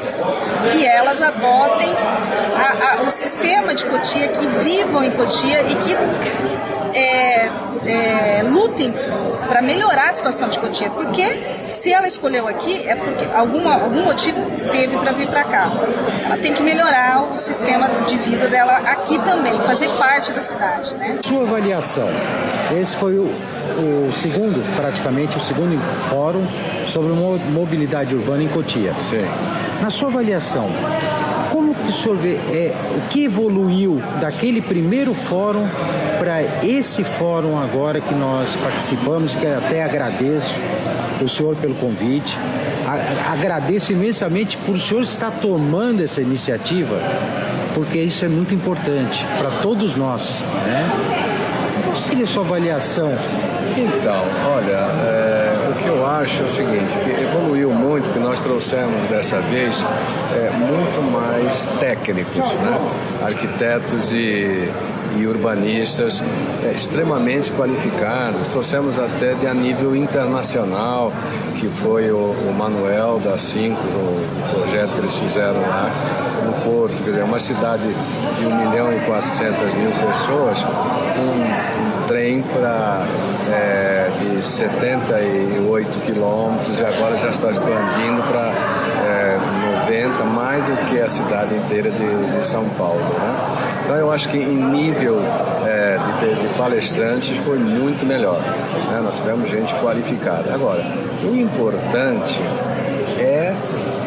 que elas adotem o sistema de Cotia, que vivam em Cotia e que lutem para melhorar a situação de Cotia, porque se ela escolheu aqui é porque algum motivo teve para vir para cá. Ela tem que melhorar o sistema de vida dela aqui também, fazer parte da cidade, né? Sua avaliação, esse foi o segundo fórum sobre mobilidade urbana em Cotia. Sim. Na sua avaliação, como que o senhor vê o que evoluiu daquele primeiro fórum para esse fórum agora que nós participamos, que até agradeço o senhor pelo convite, agradeço imensamente por o senhor estar tomando essa iniciativa, porque isso é muito importante para todos nós, né? Qual seria a sua avaliação? Então, olha, o que eu acho é o seguinte, que evoluiu muito, que nós trouxemos dessa vez muito mais técnicos, né? Arquitetos e urbanistas extremamente qualificados, trouxemos até a nível internacional, que foi o Manuel da Cinco, o projeto que eles fizeram lá no Porto, quer dizer, uma cidade de 1.400.000 pessoas, com um trem de 78 quilômetros, e agora já está expandindo para 90, mais do que a cidade inteira de São Paulo, né? Então eu acho que em nível de palestrantes foi muito melhor, né? Nós tivemos gente qualificada. Agora, o importante é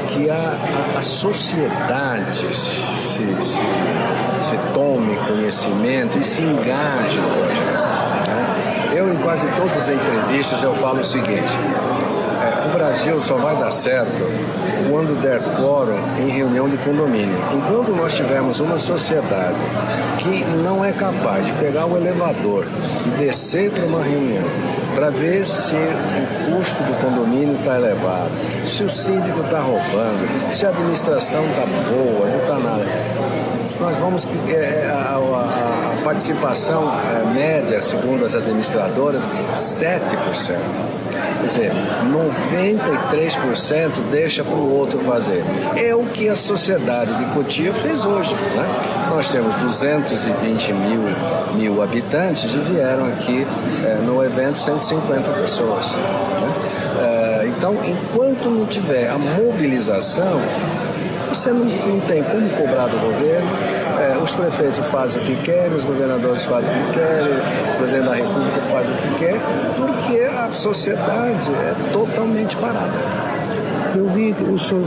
que a sociedade se tome conhecimento e se engaje hoje, né? Eu, em quase todas as entrevistas, eu falo o seguinte: o Brasil só vai dar certo quando der quórum em reunião de condomínio. Enquanto nós tivermos uma sociedade que não é capaz de pegar o elevador e descer para uma reunião para ver se o custo do condomínio está elevado, se o síndico está roubando, se a administração está boa, não está nada. Nós vamos a participação média, segundo as administradoras, 7%. Quer dizer, 93% deixa para o outro fazer. É o que a sociedade de Cotia fez hoje, né? Nós temos 220 mil habitantes e vieram aqui no evento 150 pessoas. Né? Então, enquanto não tiver a mobilização, você não tem como cobrar do governo. Os prefeitos fazem o que querem, os governadores fazem o que querem, o presidente da República faz o que quer, porque a sociedade é totalmente parada. Eu vi que o senhor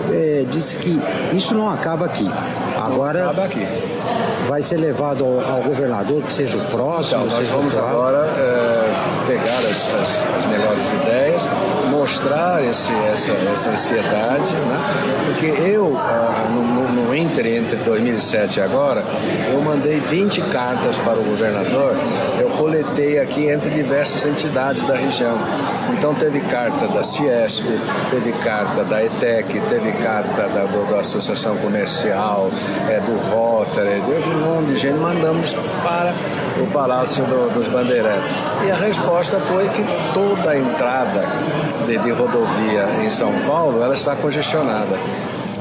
disse que isso não acaba aqui. Agora não acaba aqui. Vai ser levado ao governador, que seja o próximo. Então, nós vamos agora pegar as melhores ideias, mostrar essa ansiedade, né? Porque eu, no entre 2007 e agora, eu mandei 20 cartas para o governador, eu coletei aqui entre diversas entidades da região. Então teve carta da Ciesp, teve carta da ETEC, teve carta da Associação Comercial, do Rotary, de um monte de gente, mandamos para o Palácio dos Bandeirantes. E a resposta foi que toda a entrada de rodovia em São Paulo, ela está congestionada.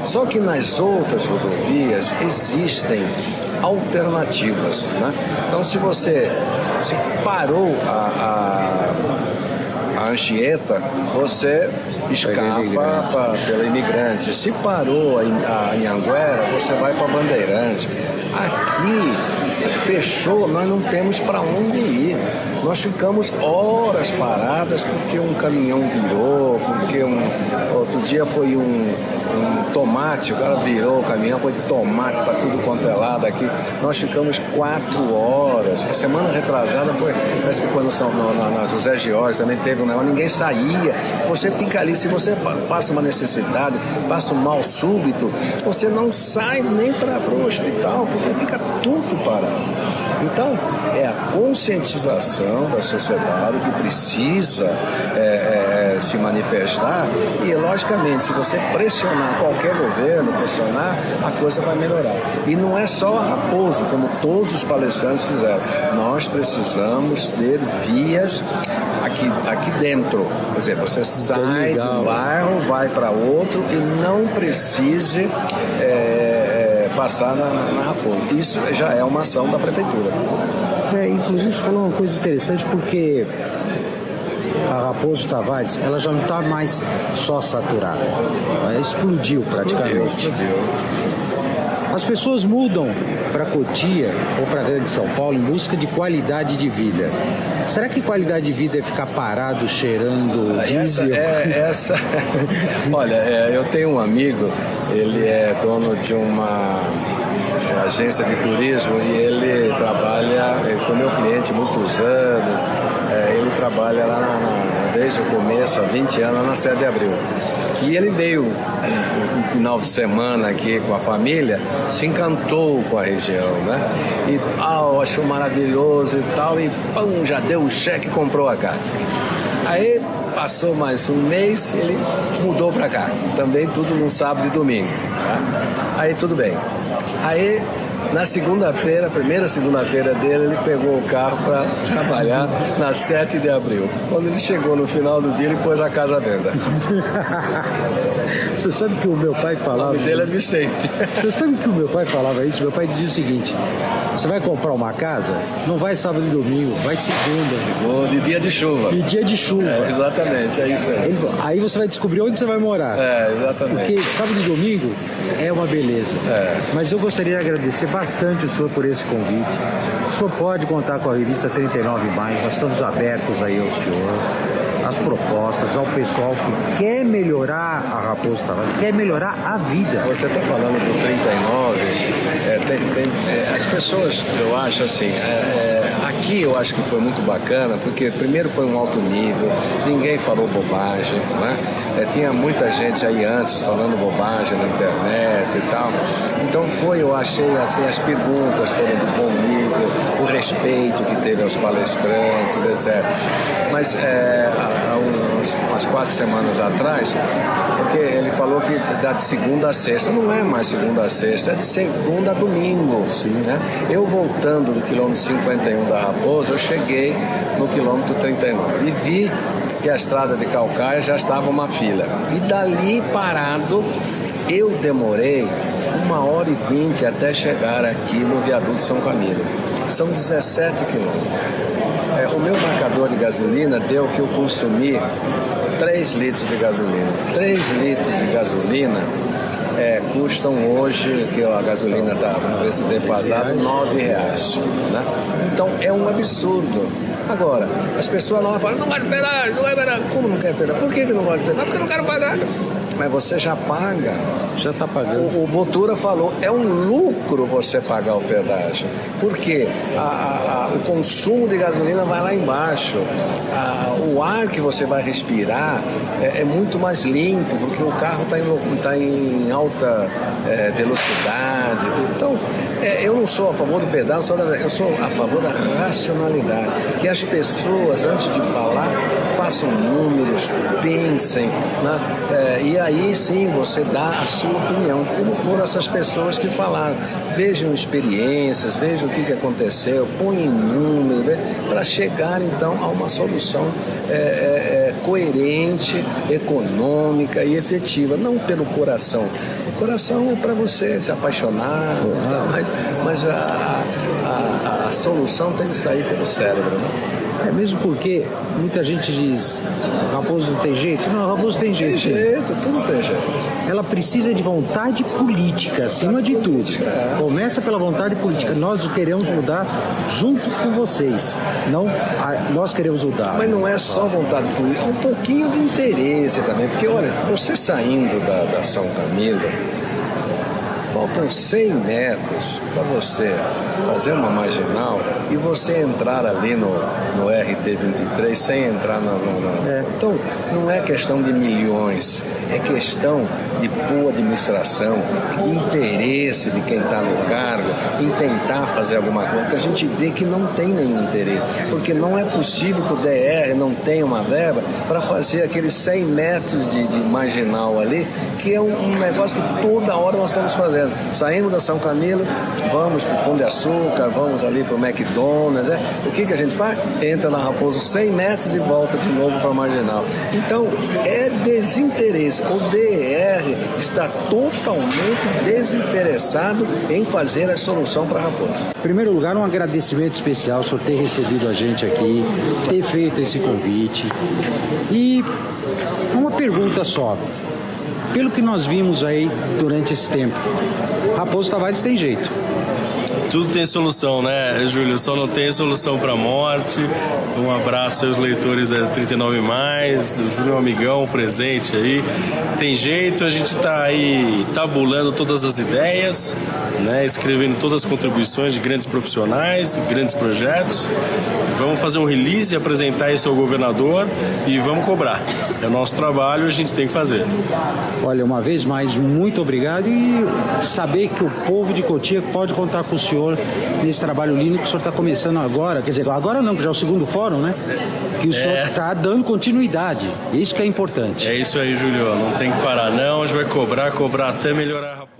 Só que nas outras rodovias existem alternativas, né? Então se parou a Anchieta, você escapa pela Imigrante. Se parou a Anhanguera, você vai para Bandeirante. Aqui fechou, nós não temos para onde ir. Nós ficamos horas paradas porque um caminhão virou, porque outro dia foi um tomate, o cara virou o caminhão, foi tomate para tudo quanto é lado aqui. Nós ficamos 4 horas. A semana retrasada parece que foi na José George, também teve um negócio, ninguém saía. Você fica ali, se você passa uma necessidade, passa um mal súbito, você não sai nem para o hospital, porque fica tudo parado. Então, é a conscientização da sociedade que precisa se manifestar e, logicamente, se você pressionar qualquer governo, a coisa vai melhorar. E não é só a Raposo, como todos os palestrantes fizeram. Nós precisamos ter vias aqui dentro. Quer dizer, você sai do bairro, vai para outro e não precise passar na Raposo. Isso já é uma ação da prefeitura. Inclusive você falou uma coisa interessante, porque a Raposo Tavares, ela já não está mais só saturada. Ela explodiu praticamente. Explodiu. As pessoas mudam para Cotia ou para Grande São Paulo em busca de qualidade de vida. Será que qualidade de vida é ficar parado cheirando diesel? Olha, eu tenho um amigo, ele é dono de uma agência de turismo e ele foi meu cliente há muitos anos. Ele trabalha lá desde o começo, há 20 anos, na 7 de Abril. E ele veio um final de semana aqui com a família, se encantou com a região, né? E achou maravilhoso e tal, e pum, já deu o cheque e comprou a casa. Aí passou mais um mês, ele mudou para cá, também tudo no sábado e domingo. Tá? Aí tudo bem. Aí na segunda-feira, primeira segunda-feira dele, ele pegou o carro para trabalhar na 7 de Abril. Quando ele chegou no final do dia, ele pôs a casa à venda. Você sabe que o meu pai falava... O nome dele é Vicente. Você sabe que o meu pai falava isso? Meu pai dizia o seguinte: você vai comprar uma casa, não vai sábado e domingo, vai segunda. Segunda e dia de chuva. E dia de chuva. Exatamente, é isso aí. Aí você vai descobrir onde você vai morar. Exatamente. Porque sábado e domingo é uma beleza. Mas eu gostaria de agradecer bastante o senhor por esse convite. O senhor pode contar com a revista 39 Mais, nós estamos abertos aí ao senhor, às propostas, ao pessoal que quer melhorar a Raposo Tavares, quer melhorar a vida. Você está falando do 39, as pessoas, eu acho assim, aqui eu acho que foi muito bacana, porque primeiro foi um alto nível, ninguém falou bobagem, né? Tinha muita gente aí antes falando bobagem na internet e tal. Então eu achei assim, as perguntas foram de bom nível, o respeito que teve aos palestrantes, etc. Mas há umas 4 semanas atrás, porque ele falou que dá de segunda a sexta, não é mais segunda a sexta, é de segunda a domingo. Sim. Né? Eu voltando do quilômetro 51 da Raposa, eu cheguei no quilômetro 39 e vi que a estrada de Caucaia já estava uma fila. E dali parado, eu demorei 1h20 até chegar aqui no viaduto São Camilo. São 17 quilômetros. O meu marcador de gasolina deu que eu consumi 3 litros de gasolina. 3 litros de gasolina custam hoje, que a gasolina está com preço defasado, R$9. Né? Então é um absurdo. Agora, as pessoas lá falam, não vai pedágio, não vai pedágio. Como não quer pedágio? Por que não vai pedágio? Porque eu não quero pagar. Mas você já paga. Já está pagando. O Botura falou, é um lucro você pagar o pedágio. Porque o consumo de gasolina vai lá embaixo. O ar que você vai respirar é muito mais limpo, porque o carro está em alta velocidade. Então, eu não sou a favor do pedágio, eu sou a favor da racionalidade. Que as pessoas, antes de falar, façam números, pensem, né? E aí sim você dá a sua opinião, como foram essas pessoas que falaram. Vejam experiências, vejam o que aconteceu, põem números, para chegar então a uma solução coerente, econômica e efetiva, não pelo coração. O coração é para você se apaixonar, mas a solução tem que sair pelo cérebro, né? Mesmo porque muita gente diz, Raposo não tem jeito. Não, Raposo tem jeito. Tem jeito, tudo tem jeito. Ela precisa de vontade política, acima de tudo. Começa pela vontade política. Nós queremos mudar junto com vocês. Não, nós queremos mudar. Mas não é só vontade política, é um pouquinho de interesse também. Porque, olha, você saindo da São Camilo, faltam 100 metros para você fazer uma marginal e você entrar ali no RT-23 sem entrar Então, não é questão de milhões, é questão de boa administração, de interesse de quem está no cargo em tentar fazer alguma coisa, que a gente vê que não tem nenhum interesse, porque não é possível que o DR não tenha uma verba para fazer aqueles 100 metros de marginal ali, que é um negócio que toda hora nós estamos fazendo. Saímos da São Camilo, vamos para o Pão de Açúcar, vamos ali para o McDonald's. O que a gente faz? Entra na Raposo 100 metros e volta de novo para a Marginal. Então, é desinteresse. O DR está totalmente desinteressado em fazer a solução para a Raposo. Em primeiro lugar, um agradecimento especial por ter recebido a gente aqui, ter feito esse convite. E uma pergunta só. Pelo que nós vimos aí durante esse tempo, Raposo Tavares tem jeito. Tudo tem solução, né, Júlio? Só não tem solução para a morte. Um abraço aos leitores da 39+, o Júlio é um amigão presente aí. Tem jeito, a gente está aí tabulando todas as ideias, né, escrevendo todas as contribuições de grandes profissionais, grandes projetos. Vamos fazer um release, apresentar isso ao governador e vamos cobrar. É o nosso trabalho, a gente tem que fazer. Olha, uma vez mais, muito obrigado e saber que o povo de Cotia pode contar com o senhor nesse trabalho lindo que o senhor está começando agora. Quer dizer, agora não, que já é o segundo fórum, né? Que o senhor está dando continuidade. Isso que é importante. É isso aí, Júlio. Não tem que parar, não. A gente vai cobrar até melhorar a Raposa.